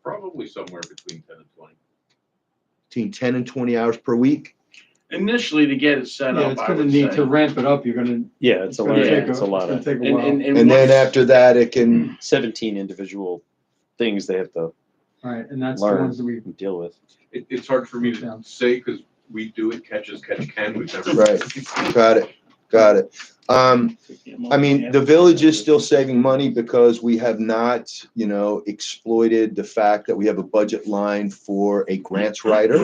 Probably somewhere between 10 and 20. Between 10 and 20 hours per week? Initially, to get it set Yeah, up, it's I gonna would need say. to ramp it up. You're gonna. Yeah, it's a lot. gonna yeah, take It's a lot It's of gonna take a while. And then once- after that, it can, 17 individual things they have to All right, and that's the learn ones that we. deal with. It's hard for me Yeah. to say because we do it catch as catch can. We've never. Right. Got it. I mean, the village is still saving money because we have not, exploited the fact that we have a budget line for a grants writer.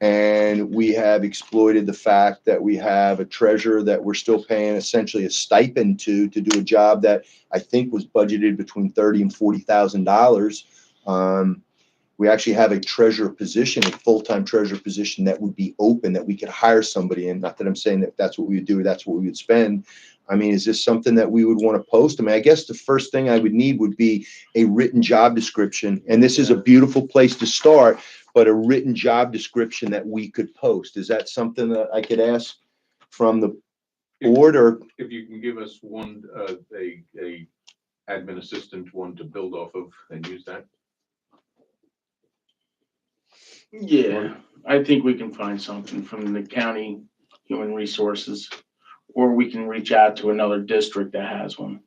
And we have exploited the fact that we have a treasurer that we're still paying essentially a stipend to do a job that I think was budgeted between $30,000 and $40,000. We actually have a treasurer position, a full-time treasurer position that would be open, that we could hire somebody in. Not that I'm saying that that's what we would do, that's what we would spend. I mean, is this something that we would want to post? I mean, I guess the first thing I would need would be a written job description. And this is a beautiful place to start, but a written job description that we could post. Is that something that I could ask from the board, or? If you can give us one, a admin assistant one to build off of and use that. Yeah, I think we can find something from the county human resources, or we can reach out to another district that has one.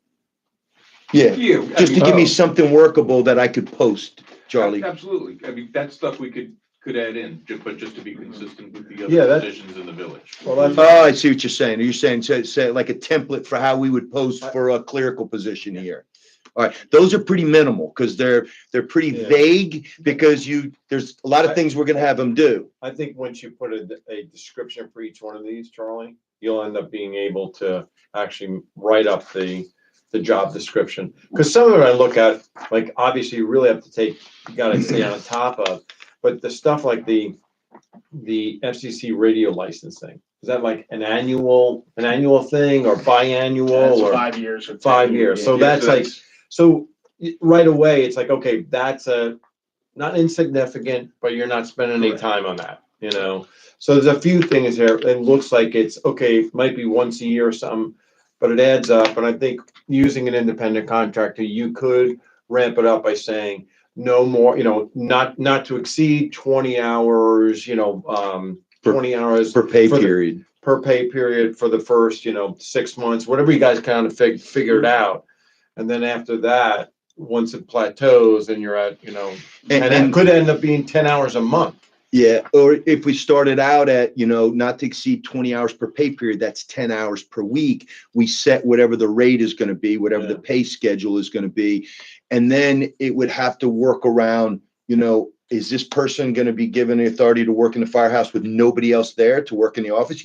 Yeah, Yeah. just to give me something workable that I could post, Charlie. Absolutely. I mean, that stuff we could add in, but just to be consistent with the Yeah, other that- positions in the village. Well, that's. Oh, I see what you're saying. You're saying, say like a template for how we would post for a clerical position here. All right, those are pretty minimal because they're pretty Yeah. vague because there's a lot of things we're gonna have them do. I think once you put a description for each one of these, Charlie, you'll end up being able to actually write up the job description. Because some of it I look at, like, obviously you really have to you gotta stay on top of, but the stuff like the FCC radio licensing, is that like an annual thing or That's biannual or 5 years or 10 5 years? So that's like, so right away, it's like, okay, that's not insignificant, but you're not spending any time on that, you know? So there's a few things there. It looks like it's, okay, it might be once a year or something, but it adds up. And I think using an independent contractor, you could ramp it up by saying no more, you know, not to exceed 20 hours, you know, 20 hours Per pay for the- period. per pay period for the first, 6 months, whatever you guys kind of figured out. And then after that, once it plateaus and you're at, and it could end up being 10 hours a month. Yeah, or if we started out at, not to exceed 20 hours per pay period, that's 10 hours per week. We set whatever the rate is going to be, whatever the pay schedule is going to be. And then it would have to work around, is this person going to be given the authority to work in the firehouse with nobody else there to work in the office?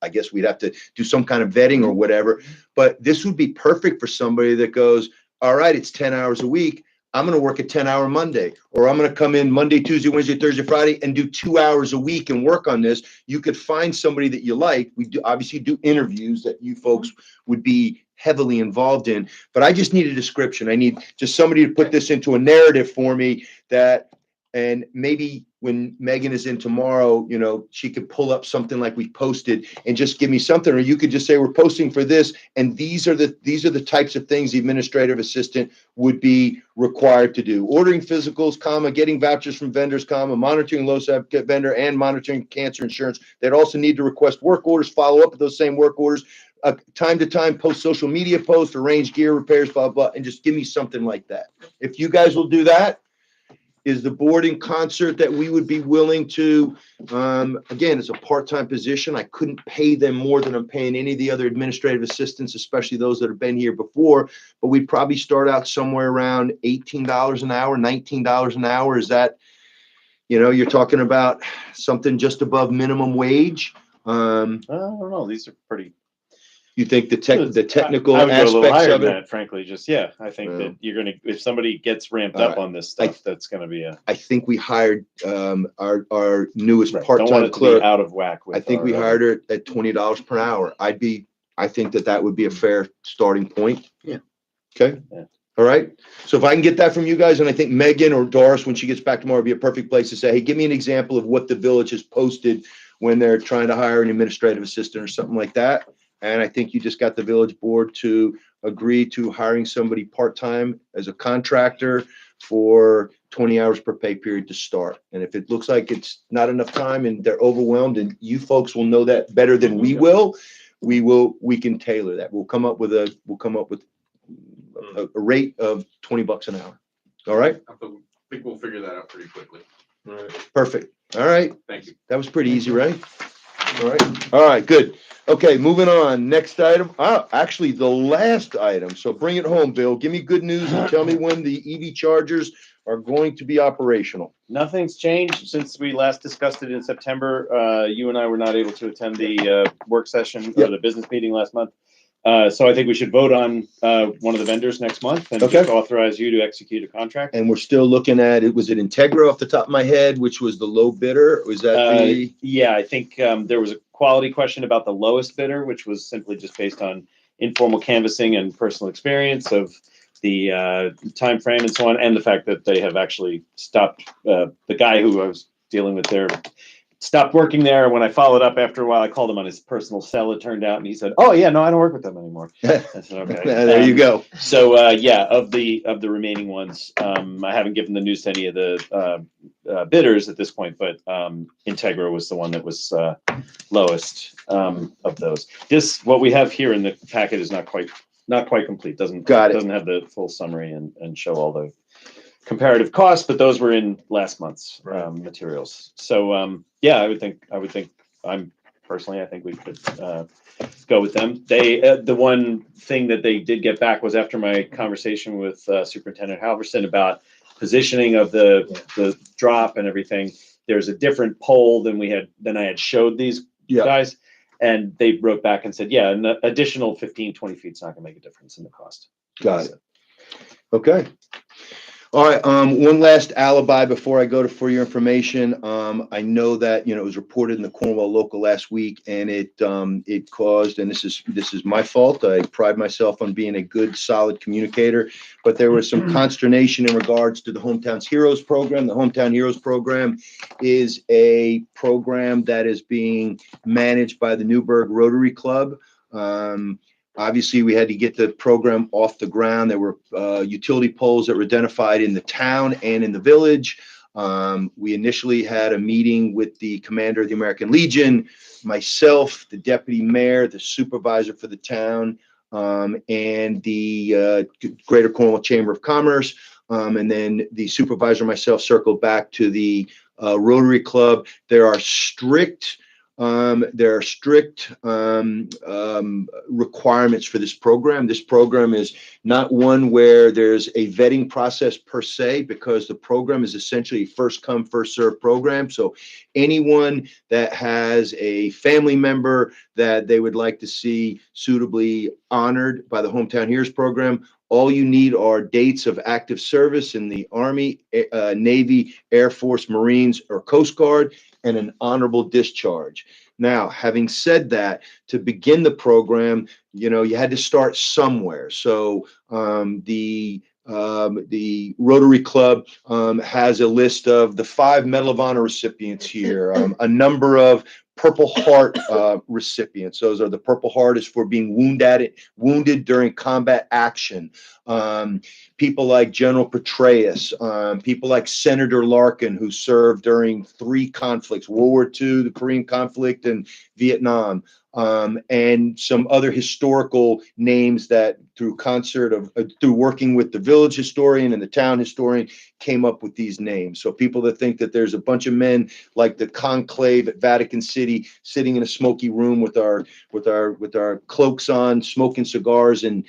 I guess we'd have to do some kind of vetting or whatever. But this would be perfect for somebody that goes, all right, it's 10 hours a week. I'm going to work a 10-hour Monday, or I'm going to come in Monday, Tuesday, Wednesday, Thursday, Friday, and do 2 hours a week and work on this. You could find somebody that you like. We obviously do interviews that you folks would be heavily involved in, but I just need a description. I need just somebody to put this into a narrative for me and maybe when Megan is in tomorrow, she could pull up something like we posted and just give me something, or you could just say, we're posting for this. And these are the types of things the administrative assistant would be required to do. Ordering physicals, getting vouchers from vendors, monitoring LoSAP vendor and monitoring cancer insurance. They'd also need to request work orders, follow up with those same work orders, time to time, post social media posts, arrange gear repairs, blah, blah, and just give me something like that. If you guys will do that, is the board in concert that we would be willing to, again, it's a part-time position. I couldn't pay them more than I'm paying any of the other administrative assistants, especially those that have been here before, but we'd probably start out somewhere around $18 an hour, $19 an hour. Is that, you're talking about something just above minimum wage? I don't know. These are pretty. You think the technical I would go a little aspects higher of than it? that, frankly. I think that you're gonna, if somebody gets ramped All up right. on this stuff, that's gonna be a. I think we hired our newest Don't want part-time it to be clerk. out of whack with. I think we hired her at $20 per hour. I think that would be a fair starting point. Yeah. Okay. Yeah. All right. So if I can get that from you guys, and I think Megan or Doris, when she gets back tomorrow, would be a perfect place to say, hey, give me an example of what the village has posted when they're trying to hire an administrative assistant or something like that. And I think you just got the village board to agree to hiring somebody part-time as a contractor for 20 hours per pay period to start. And if it looks like it's not enough time and they're overwhelmed, and you folks will know that better than we can tailor that. We'll come up with a rate of $20 an hour. All right. I think we'll figure that out pretty quickly. All right. Perfect. All right. Thank you. That was pretty easy, right? All right. All right, good. Okay, moving on. Next item. Actually, the last item. So bring it home, Bill. Give me good news and tell me when the EV chargers are going to be operational. Nothing's changed since we last discussed it in September. You and I were not able to attend the work session or the business meeting last month. So I think we should vote on one of the vendors next month and just authorize you to execute a contract. And we're still looking at it. Was it Integra off the top of my head, which was the low bidder? Was that the? Yeah, I think there was a quality question about the lowest bidder, which was simply just based on informal canvassing and personal experience of the time frame and so on, and the fact that they have actually stopped. The guy who I was dealing with there stopped working there. When I followed up after a while, I called him on his personal cell, it turned out, and he said, "Oh yeah, no, I don't work with them anymore." I said, "Okay." There you go. So yeah, of the remaining ones, I haven't given the news to any of the bidders at this point, but Integra was the one that was lowest of those. What we have here in the packet is not quite complete. Doesn't have the full summary and show all the comparative costs, but those were in last month's materials. So yeah, I would think I think we could go with them. They the one thing that they did get back was after my conversation with Superintendent Halverson about positioning of the drop and everything. There's a different pole than I had showed these guys, And they wrote back and said, yeah, an additional 15, 20 feet is not gonna make a difference in the cost. Got it. Okay. All right, one last alibi before I go to for your information. I know that, it was reported in the Cornwall Local last week, and it caused, and this is my fault. I pride myself on being a good, solid communicator, but there was some consternation in regards to the Hometown Heroes program. The Hometown Heroes program is a program that is being managed by the Newburgh Rotary Club. Obviously, we had to get the program off the ground. There were utility poles that were identified in the town and in the village. We initially had a meeting with the commander of the American Legion, myself, the deputy mayor, the supervisor for the town, and the Greater Cornwall Chamber of Commerce. And then the supervisor and myself circled back to the Rotary Club. There are strict requirements for this program. This program is not one where there's a vetting process per se, because the program is essentially a first come, first served program. So anyone that has a family member that they would like to see suitably honored by the Hometown Heroes program, all you need are dates of active service in the Army, Navy, Air Force, Marines, or Coast Guard, and an honorable discharge. Now, having said that, to begin the program, you had to start somewhere. So the Rotary Club has a list of the 5 Medal of Honor recipients here, a number of Purple Heart recipients. Those are the Purple Heart is for being wounded during combat action. People like General Petraeus, people like Senator Larkin, who served during 3 conflicts, World War II, the Korean conflict, and Vietnam. And some other historical names that through working with the village historian and the town historian came up with these names. So people that think that there's a bunch of men like the conclave at Vatican City sitting in a smoky room with our cloaks on, smoking cigars and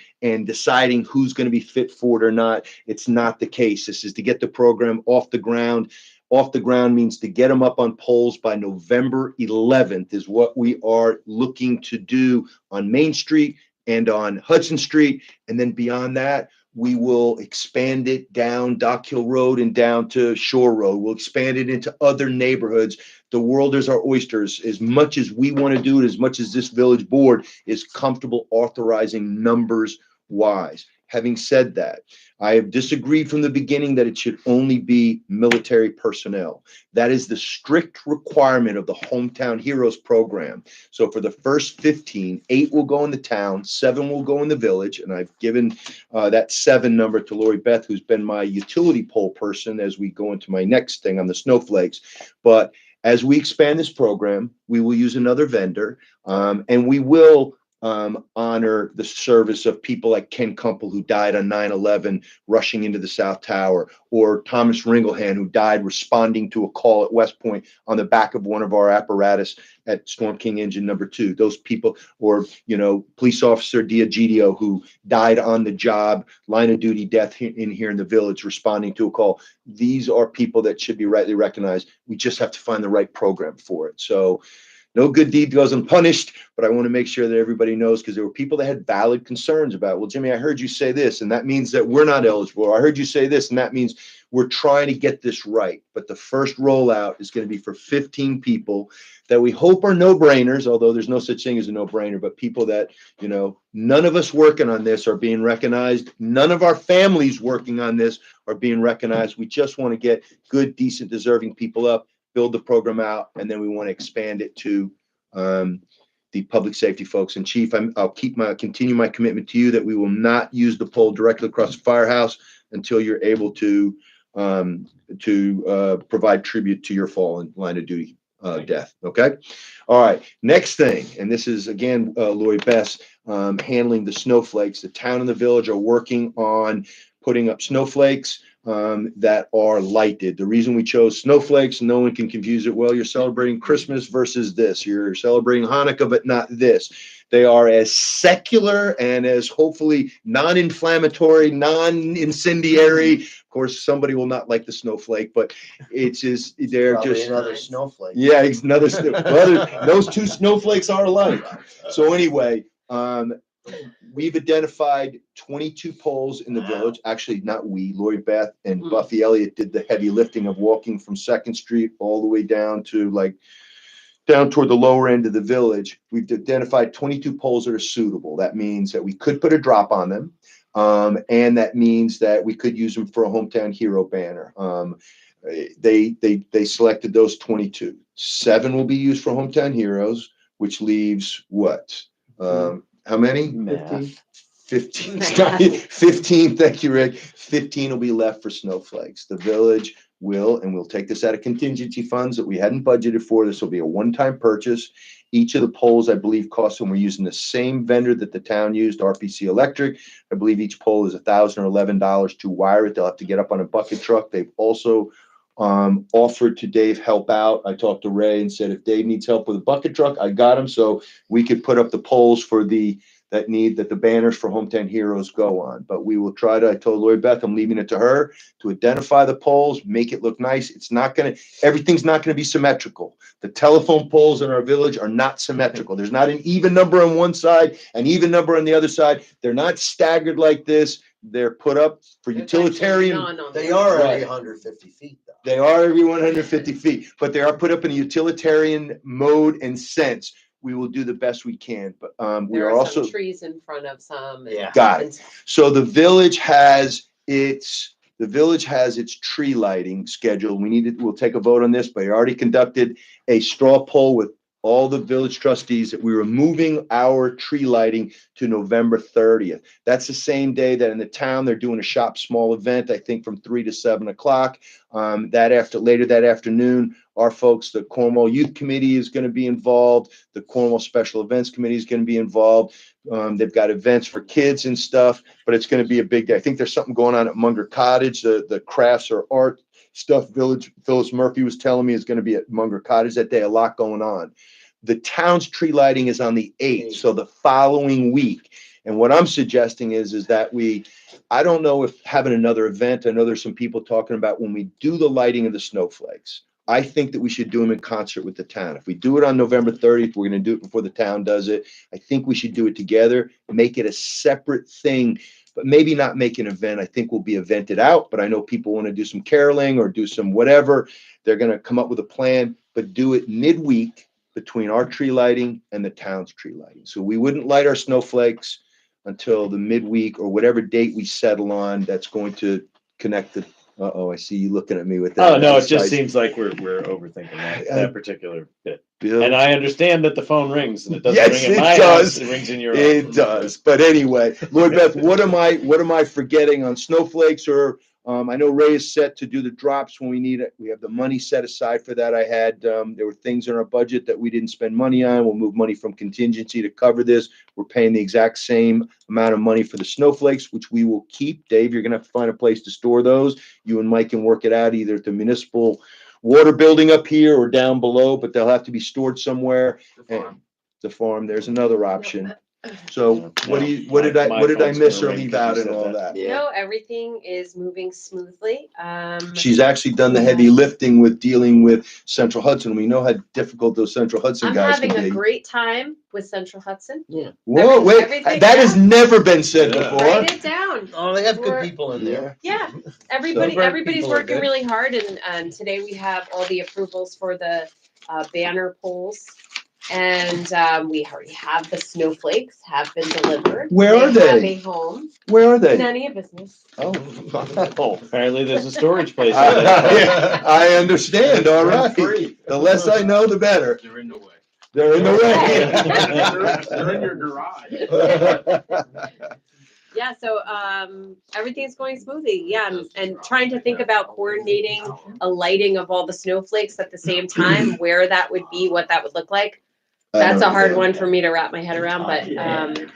deciding who's going to be fit for it or not. It's not the case. This is to get the program off the ground. Off the ground means to get them up on poles by November 11th is what we are looking to do on Main Street and on Hudson Street. And then beyond that, we will expand it down Dock Hill Road and down to Shore Road. We'll expand it into other neighborhoods. The world is our oysters. As much as we want to do it, as much as this village board is comfortable authorizing numbers wise. Having said that, I have disagreed from the beginning that it should only be military personnel. That is the strict requirement of the Hometown Heroes program. So for the first 15, 8 will go in the town, 7 will go in the village. And I've given that 7 number to Lori Beth, who's been my utility pole person as we go into my next thing on the snowflakes. But as we expand this program, we will use another vendor, and we will honor the service of people like Ken Kumpel, who died on 9/11 rushing into the South Tower, or Thomas Ringelhan, who died responding to a call at West Point on the back of one of our apparatus at Storm King Engine number 2. Those people, or police officer Diagidio, who died on the job, line of duty death here in the village responding to a call. These are people that should be rightly recognized. We just have to find the right program for it. So no good deed goes unpunished, but I want to make sure that everybody knows, because there were people that had valid concerns about, well, Jimmy, I heard you say this, and that means that we're not eligible. I heard you say this, and that means we're trying to get this right. But the first rollout is going to be for 15 people that we hope are no-brainers, although there's no such thing as a no-brainer, but people that, none of us working on this are being recognized. None of our families working on this are being recognized. We just want to get good, decent, deserving people up, build the program out, and then we want to expand it to the public safety folks. And Chief, I'll continue my commitment to you that we will not use the pole directly across the firehouse until you're able to provide tribute to your fallen line of duty death. Okay. All right. Next thing, and this is again Lori Bess handling the snowflakes. The town and the village are working on putting up snowflakes. that are lighted. The reason we chose snowflakes, no one can confuse it. Well, you're celebrating Christmas versus this. You're celebrating Hanukkah, but not this. They are as secular and as hopefully non-inflammatory, non-incendiary. Of course, somebody will not like the snowflake, but it's just, they're Probably just. another snowflake. Yeah, it's another, those two snowflakes are alike. So anyway, we've identified 22 poles in the village. Actually, not we, Lori Beth and Buffy Elliott did the heavy lifting of walking from Second Street all the way down to down toward the lower end of the village. We've identified 22 poles that are suitable. That means that we could put a drop on them. And that means that we could use them for a hometown hero banner. They selected those 22. 7 will be used for hometown heroes, which leaves what? How many? Math. 15. 15. Thank you, Rick. 15 will be left for snowflakes. The village will, and we'll take this out of contingency funds that we hadn't budgeted for. This will be a one-time purchase. Each of the poles, I believe, costs, and we're using the same vendor that the town used, RPC Electric. I believe each pole is $1,000 or $11 to wire it. They'll have to get up on a bucket truck. They've also offered to Dave help out. I talked to Ray and said, if Dave needs help with a bucket truck, I got him. So we could put up the poles for the banners for Hometown Heroes go on. But we will try to, I told Lori Beth, I'm leaving it to her to identify the poles, make it look nice. Everything's not going to be symmetrical. The telephone poles in our village are not symmetrical. There's not an even number on one side, an even number on the other side. They're not staggered like this. They're put up for utilitarian. They are every 150 feet though. They are every 150 feet, but they are put up in a utilitarian mode and sense. We will do the best we can, but we There are are also. some trees in front of some. Yeah. Got it. So the village has its tree lighting schedule. We'll take a vote on this, but I already conducted a straw poll with all the village trustees that we were moving our tree lighting to November 30th. That's the same day that in the town, they're doing a shop small event, I think from 3 to 7 o'clock. Later that afternoon, our folks, the Cornwall Youth Committee is going to be involved. The Cornwall Special Events Committee is going to be involved. They've got events for kids and stuff, but it's going to be a big day. I think there's something going on at Munger Cottage, the crafts or art stuff Phyllis Murphy was telling me is going to be at Munger Cottage that day. A lot going on. The town's tree lighting is on the 8th, so the following week. And what I'm suggesting is that I don't know if having another event, I know there's some people talking about when we do the lighting of the snowflakes, I think that we should do them in concert with the town. If we do it on November 30th, we're going to do it before the town does it. I think we should do it together, make it a separate thing, but maybe not make an event. I think we'll be evented out, but I know people want to do some caroling or do some whatever. They're going to come up with a plan, but do it midweek between our tree lighting and the town's tree lighting. So we wouldn't light our snowflakes until the midweek or whatever date we settle on that's going to connect the. I see you looking at me with that. Oh, no, it just seems like we're overthinking that particular bit. Bill, And I understand that the phone rings and it doesn't Yes, ring at it my does. house, it rings in your. It does. But anyway, Lord Beth, what am I forgetting on snowflakes? Or I know Ray is set to do the drops when we need it. We have the money set aside for that. There were things in our budget that we didn't spend money on. We'll move money from contingency to cover this. We're paying the exact same amount of money for the snowflakes, which we will keep. Dave, you're going to have to find a place to store those. You and Mike can work it out either at the municipal water building up here or down below, but they'll have to be stored somewhere. The farm, there's another option. So what did I miss or leave out in all that? No, everything is moving smoothly. She's actually done the heavy lifting with dealing with Central Hudson. We know how difficult those Central Hudson I'm guys having can a be. great time with Central Hudson. Yeah. Whoa, wait, everything- that has never been said before. Write it down. Oh, they have good We're- people in there. Yeah, Some everybody's people are working good. really hard, and today we have all the approvals for the banner poles. And we already have the snowflakes have been delivered. Where are They have they? a home. Where are they? None of your business. Oh, Oh, apparently there's a storage place. in there. yeah, I understand. All right. The less I know, the better. They're in the way. They're in the They're in your garage. way. Yeah, so everything's going smoothly. Yeah, and trying to think about coordinating a lighting of all the snowflakes at the same time, where that would be, what that would look like. That's a don't hard know. one for me to wrap my head around, but,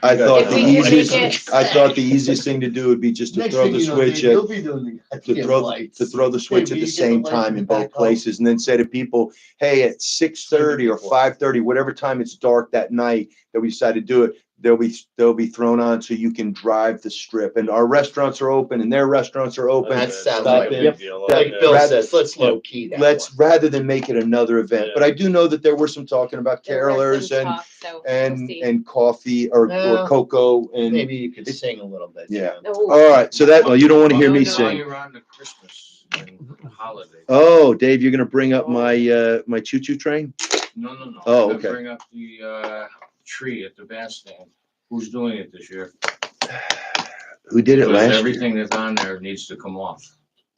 I thought If the we could make easiest, it- I thought the easiest thing to do would be just to Next throw thing the you know, switch Dave, at, you'll be doing to throw the switch at the same time in both places, and then say to people, hey, at 6:30 or 5:30, whatever time it's dark that night that we decide to do it, they'll be thrown on so you can drive the strip. And our restaurants are open and their restaurants are open. That sounds Stop like a in. big deal. Like Bill Rather- says, let's low key that Let's, one. rather than make it another event. But I do know that there were some talking about there was carolers some and, talk, so we'll see. and coffee or Well, cocoa and. Maybe you could sing a little bit. Yeah. Ooh. All right, so that, well, you don't want to hear me No, no. While sing. you're on the Christmas and holiday. Oh, Dave, you're gonna bring up my, my choo-choo train? No. Oh, I'm gonna okay. Bring up the, tree at the bandstand. Who's doing it this year? Who did it Because last year? everything that's on there needs to come off,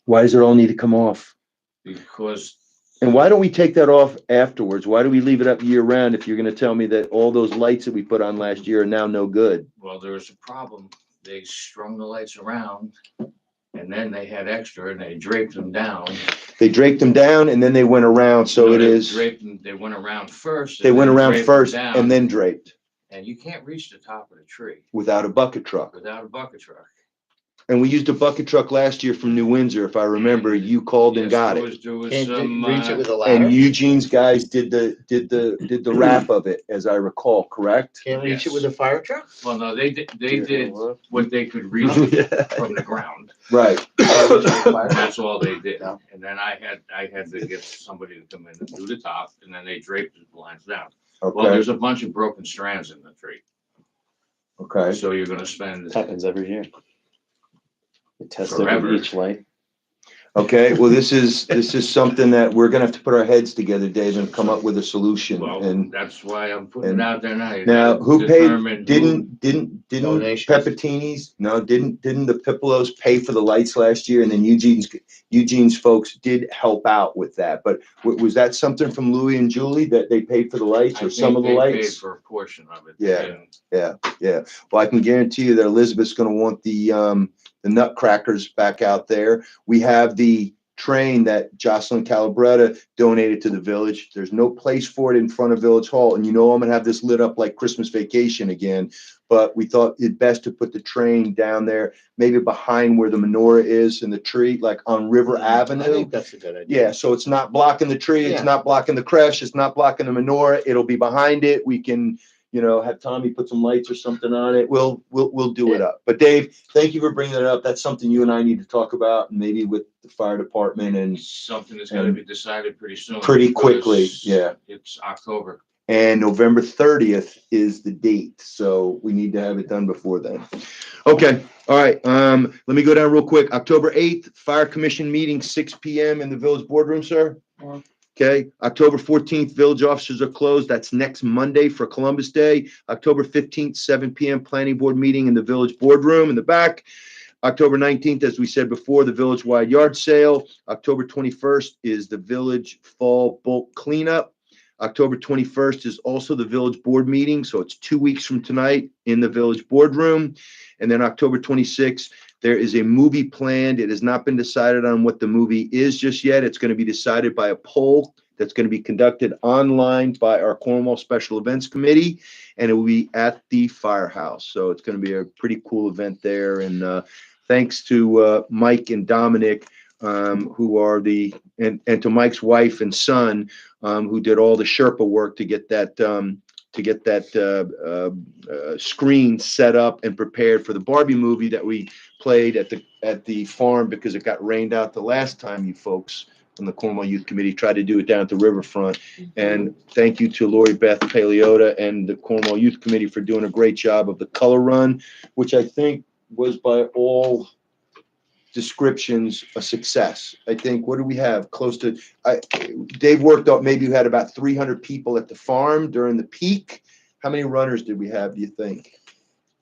Why does it all need to come off? because And why don't we take that off afterwards? Why do we leave it up year round if you're gonna tell me that all those lights that we put on last year are now no good? well, there was a problem. They strung the lights around and then they had extra and they draped them down. They draped them down and then they went around, so No, it they is, draped them- They went around first. they and went then around draped them first down, and then draped And you can't reach the top of the tree without a bucket truck. without a bucket truck. And we used a bucket truck last year from New Windsor, if I remember, you called and Yes, got there it. was- There was Can't some, reach it with a And ladder. Eugene's guys did the wrap of it, as I recall, correct? Can't reach it Yes. with a fire truck? well, no, they did what they could reach from the ground. Right. That's all they did. No. And then I had to get somebody to come in and do the top, and then they draped the blinds down. Well, Okay, there's a bunch of broken strands in the tree, okay. so you're gonna spend, Happens every year. They test Forever. every each light. Okay, well, this is something that we're gonna have to put our heads together, Dave, and come up with a solution. well, And that's why I'm putting and- it out there now. You now, gotta who determine paid, who- didn't Donations. Pepitini's, no, didn't the Pipelos pay for the lights last year? And then Eugene's folks did help out with that. But was that something from Louis and Julie that they paid for the lights I or some think of the they paid lights? for a portion of it. Yeah. And Yeah, well, I can guarantee you that Elizabeth's gonna want the nutcrackers back out there. We have the train that Jocelyn Calabretta donated to the village. There's no place for it in front of Village Hall, and you know I'm gonna have this lit up like Christmas Vacation again. But we thought it best to put the train down there, maybe behind where the menorah is and the tree, like on River I Avenue. think that's a good idea. Yeah, so it's not blocking the tree, it's Yeah. not blocking the creche, it's not blocking the menorah, it'll be behind it. We can, have Tommy put some lights or something on it. We'll do it up. But Dave, thank you for bringing it up. That's something you and I need to talk about, and maybe with the fire department and something that's gotta be decided pretty soon. pretty quickly, because yeah. It's October. And November 30th is the date, so we need to have it done before then. Okay, all right, let me go down real quick. October 8th, Fire Commission meeting, 6 PM in the village boardroom, sir? Okay, October 14th, village offices are closed. That's next Monday for Columbus Day. October 15th, 7 PM, planning board meeting in the village boardroom in the back. October 19th, as we said before, the village-wide yard sale. October 21st is the village fall bulk cleanup. October 21st is also the village board meeting, so it's 2 weeks from tonight in the village boardroom. And then October 26th, there is a movie planned. It has not been decided on what the movie is just yet. It's going to be decided by a poll that's going to be conducted online by our Cornwall Special Events Committee, and it will be at the firehouse. So it's going to be a pretty cool event there. And thanks to Mike and Dominic, who are and to Mike's wife and son, who did all the Sherpa work to get that screen set up and prepared for the Barbie movie that we played at the farm, because it got rained out the last time you folks from the Cornwall Youth Committee tried to do it down at the riverfront. And thank you to Lori Beth Paleota and the Cornwall Youth Committee for doing a great job of the color run, which I think was by all descriptions a success. I think, what do we have? Dave worked out, maybe we had about 300 people at the farm during the peak. How many runners did we have, do you think?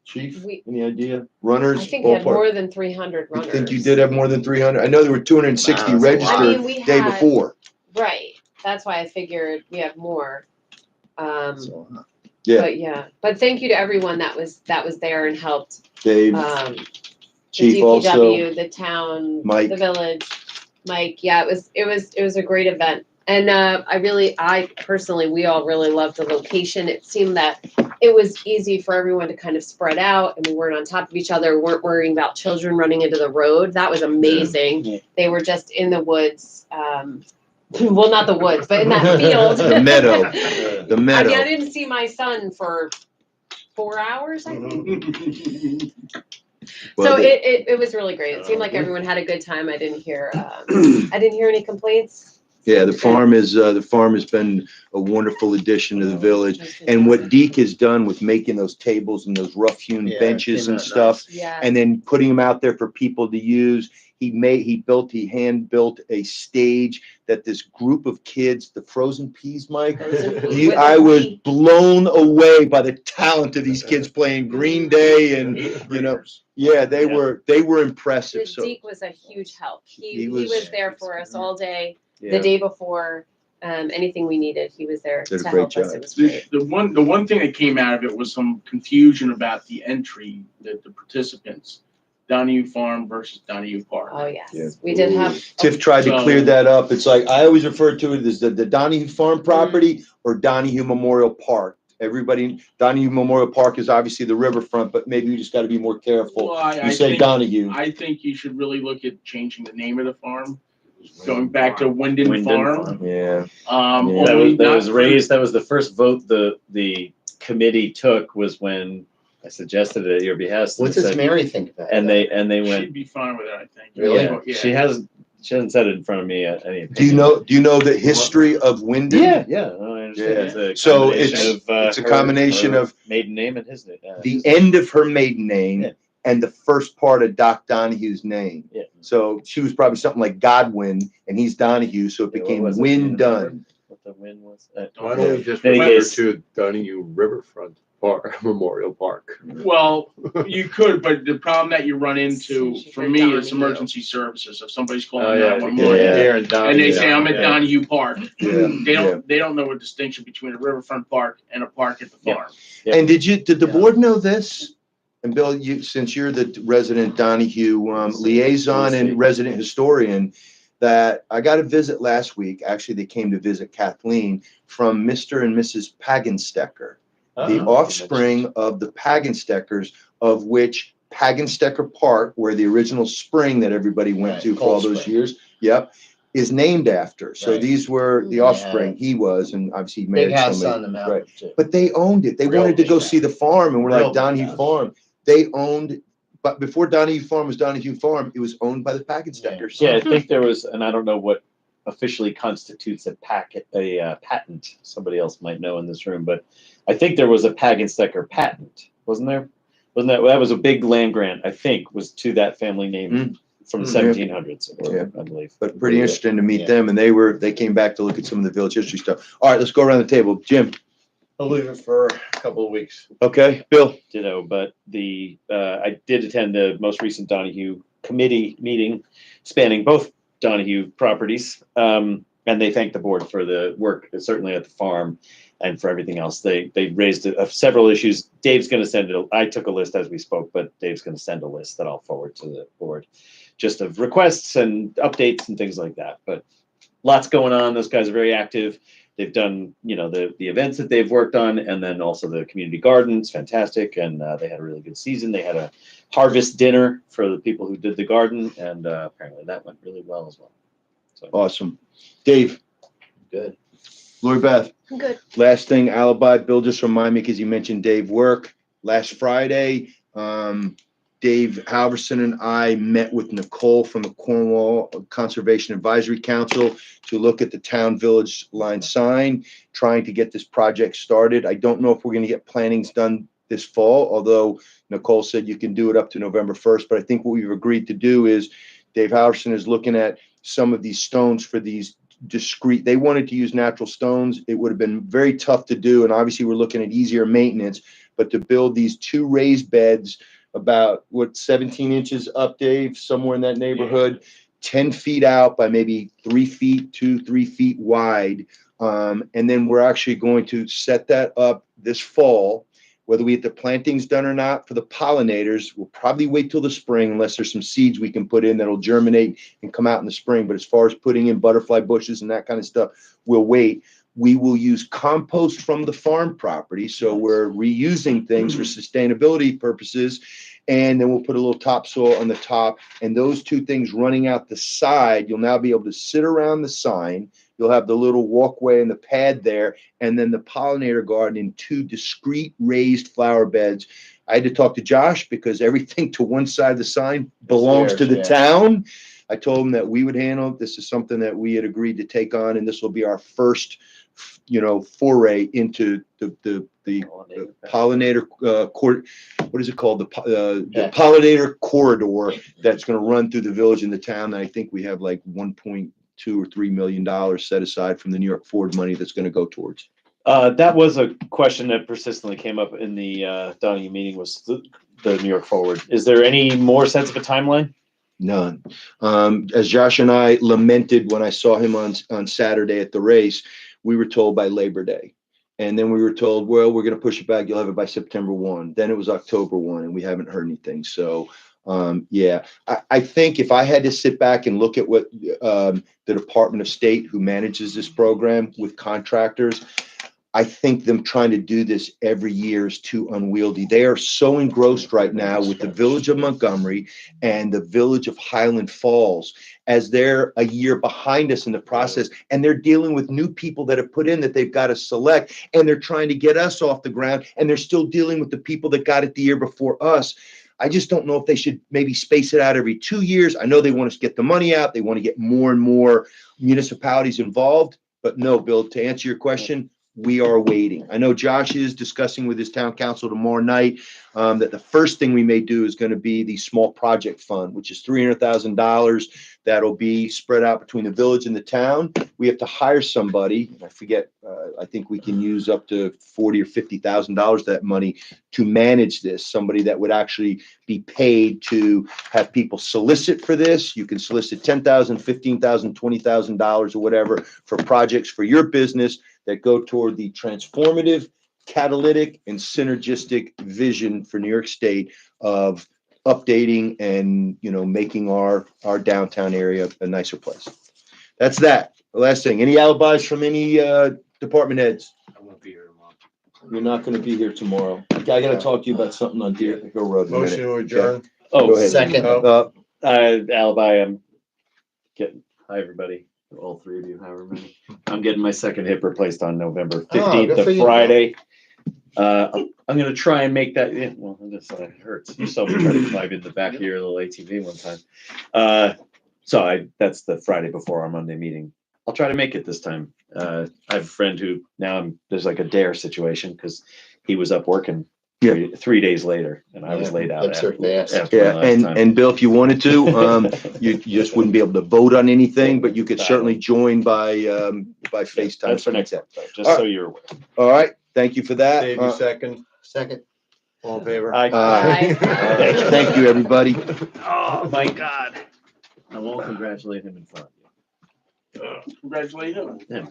Chief, any idea? Runners? I think we had ballpark? more than 300 You runners. think you did have more than 300? I know there were 260 Wow, that's a lot. I registered mean, we day had- before. Right, that's why I figured we have more. Yeah, But yeah, but thank you to everyone that was there and helped. Dave, The Chief also. DPW, the town, Mike. the village, Mike. Yeah, it was a great event. And I personally, we all really loved the location. It seemed that it was easy for everyone to kind of spread out and we weren't on top of each other, weren't worrying about children running into the road. That was amazing. Yeah. They were just in the woods, well, not the woods, but in that field. The meadow. The I mean, meadow. I didn't see my son for 4 hours, I think. Well, So it was really great. It seemed like everyone had a good time. I didn't hear any complaints. Yeah, the farm has been a wonderful addition to the village. And what Deke has done with making those tables and those rough hewn Yeah, benches came and out stuff, Yeah. and then putting them out there for people to use. He hand built a stage that this group of kids, the Frozen Peas, Mike, I was blown away by the talent of these kids playing Green Day and, yeah, they were impressive. So Deke was a huge help. He He was was- there for us all day. Yeah. The day before, anything we needed, he was there Did a to great help us. job. It was great. The one thing that came out of it was some confusion about the entry, the participants, Donahue Farm versus Donahue Park. Oh, yes. Yeah. We did have. Tiff tried to clear that up. It's like, I always refer to it as the Donahue Farm property or Donahue Memorial Park. Everybody, Donahue Memorial Park is obviously the riverfront, but maybe we just gotta be more careful. Well, I You say think- Donahue. I think you should really look at changing the name of the farm, going back to Wyndon Farm. Yeah. Um, Yeah. That only was not- raised, that was the first vote the committee took was when I suggested it at your behest. What and does said- Mary think about And that? they went, She'd be fine with it, I think. Really? Yeah. she hasn't said it in front of me at any. Do you know the history of Wyndon? Yeah, no, I understand. Yeah. It's a So combination it's a her- combination her of maiden name and his name. the end of her maiden name Yeah. and the first part of Doc Donahue's name. Yeah. So she was probably something like Godwin and he's Donahue, so it Yeah, what became was it? Wyndon. What the win was? Why don't we just In any refer case- to Donahue Riverfront Park, Memorial Park? Well, you could, but the problem that you run into, Since you for said me, is Donahue. emergency services. If somebody's Oh, calling yeah, 911 yeah. here in Donahue. and they say, I'm at Yeah. Donahue Park, Yeah. they don't know a distinction between a riverfront park and a park at the Yeah. farm. Yeah. And did the Yeah. board know this? And Bill, since you're the resident Donahue liaison and resident historian, that I got a visit last week. Actually, they came to visit Kathleen from Mr. and Mrs. Pagenstecker, the offspring of the Pagensteckers, of which Pagenstecker Park, where the original spring that everybody went Right, to for all Cold those Spring. years, yep, is named after. So Right. these were the Yeah. offspring. He was, and obviously he Big married house somebody. on the mountain Right. too. But they owned it. They Real wanted to big go house. see the farm, and we're Real like, big Donahue house. Farm. They owned, but before Donahue Farm was Donahue Farm, it was owned by the Pagensteckers. Yeah, I think there was, and I don't know what officially constitutes a patent. Somebody else might know in this room, but I think there was a Pagenstecker patent, wasn't there? That was a big land grant, I think, was to that family name from the Mm, yeah. 1700s, I believe. But pretty interesting to meet Yeah. them, and they came back to look at some of the village history stuff. All right, let's go around the table. Jim, I'll leave it for a couple of weeks. okay, Bill, Ditto, but I did attend the most recent Donahue committee meeting spanning both Donahue properties. And they thanked the board for the work, certainly at the farm and for everything else. They raised several issues. Dave's going to send it. I took a list as we spoke, but Dave's going to send a list that I'll forward to the board just of requests and updates and things like that. But lots going on. Those guys are very active. They've done, the events that they've worked on, and then also the community gardens, fantastic. And they had a really good season. They had a harvest dinner for the people who did the garden, and apparently that went really well as well. So awesome. Dave, Good. Lori Beth, I'm good. last thing, alibi, Bill just remind me because you mentioned Dave work. Last Friday, Dave Halverson and I met with Nicole from the Cornwall Conservation Advisory Council to look at the town village line sign, trying to get this project started. I don't know if we're going to get plannings done this fall, although Nicole said you can do it up to November 1st. But I think what we've agreed to do is Dave Halverson is looking at some of these stones for these discrete, they wanted to use natural stones. It would have been very tough to do. And obviously we're looking at easier maintenance, but to build these 2 raised beds about 17 inches up, Dave, somewhere in that neighborhood, 10 feet out by maybe 3 feet, 3 feet wide. And then we're actually going to set that up this fall. whether we get the plantings done or not for the pollinators, we'll probably wait till the spring unless there's some seeds we can put in that'll germinate and come out in the spring. But as far as putting in butterfly bushes and that kind of stuff, we'll wait. We will use compost from the farm property. So we're reusing things for sustainability purposes. And then we'll put a little topsoil on the top, and those two things running out the side, you'll now be able to sit around the sign. You'll have the little walkway and the pad there, and then the pollinator garden in two discrete raised flower beds. I had to talk to Josh because everything to one side of the sign belongs to the town. I told him that we would handle it. This is something that we had agreed to take on, and this will be our first, foray into the pollinator court. What is it called? The pollinator corridor that's going to run through the village and the town. And I think we have like 1.2 or $3 million set aside from the New York Ford money that's going to go towards. That was a question that persistently came up in the Donahue meeting, was the New York Forward. Is there any more sense of a timeline? None. As Josh and I lamented when I saw him on Saturday at the race, we were told by Labor Day. And then we were told, well, we're going to push it back. You'll have it by September 1. Then it was October 1, and we haven't heard anything. So, I think if I had to sit back and look at what the Department of State, who manages this program with contractors, I think them trying to do this every year is too unwieldy. They are so engrossed right now with the village of Montgomery and the village of Highland Falls, as they're a year behind us in the process, and they're dealing with new people that have put in that they've got to select, and they're trying to get us off the ground, and they're still dealing with the people that got it the year before us. I just don't know if they should maybe space it out every 2 years. I know they want to get the money out. They want to get more and more municipalities involved, but no, Bill, to answer your question, we are waiting. I know Josh is discussing with his town council tomorrow night that the first thing we may do is going to be the small project fund, which is $300,000 that'll be spread out between the village and the town. We have to hire somebody. I forget. I think we can use up to $40,000 or $50,000 of that money to manage this. Somebody that would actually be paid to have people solicit for this. You can solicit $10,000, $15,000, $20,000 or whatever for projects for your business that go toward the transformative, catalytic, and synergistic vision for New York State of updating and, making our downtown area a nicer place. That's that. The last thing, any alibis from any department heads? I won't be here tomorrow. You're not going to be here tomorrow. I got to talk to you about something on Deer Hill Road in a Motion minute. to adjourn. Oh, Go ahead. Second. alibi, I'm getting, hi, everybody, all three of you, however many. I'm getting my second hip replaced on November 15th, good for the you. Friday. I'm gonna try and make that, well, this hurts. You saw me try to climb in the back of your little ATV one time. So that's the Friday before our Monday meeting. I'll try to make it this time. I have a friend who now there's like a dare situation because he was up working 3 days later and I was laid out. That's her fast. Yeah, and Bill, if you wanted to, you just wouldn't be able to vote on anything, but you could certainly join by FaceTime. That's for something next like month, though, just so you're aware. that. All right, thank you for that. Dave, you second. Second. All in favor? Aye. Aye. Thank you, everybody. Oh, my God. I won't congratulate him in front of Congratulate him. you.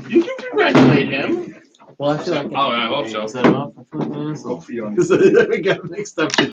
You can congratulate him. Well, I feel like. Oh, I hope so. Is that off? I feel like an asshole. Good for you. Because I got mixed up.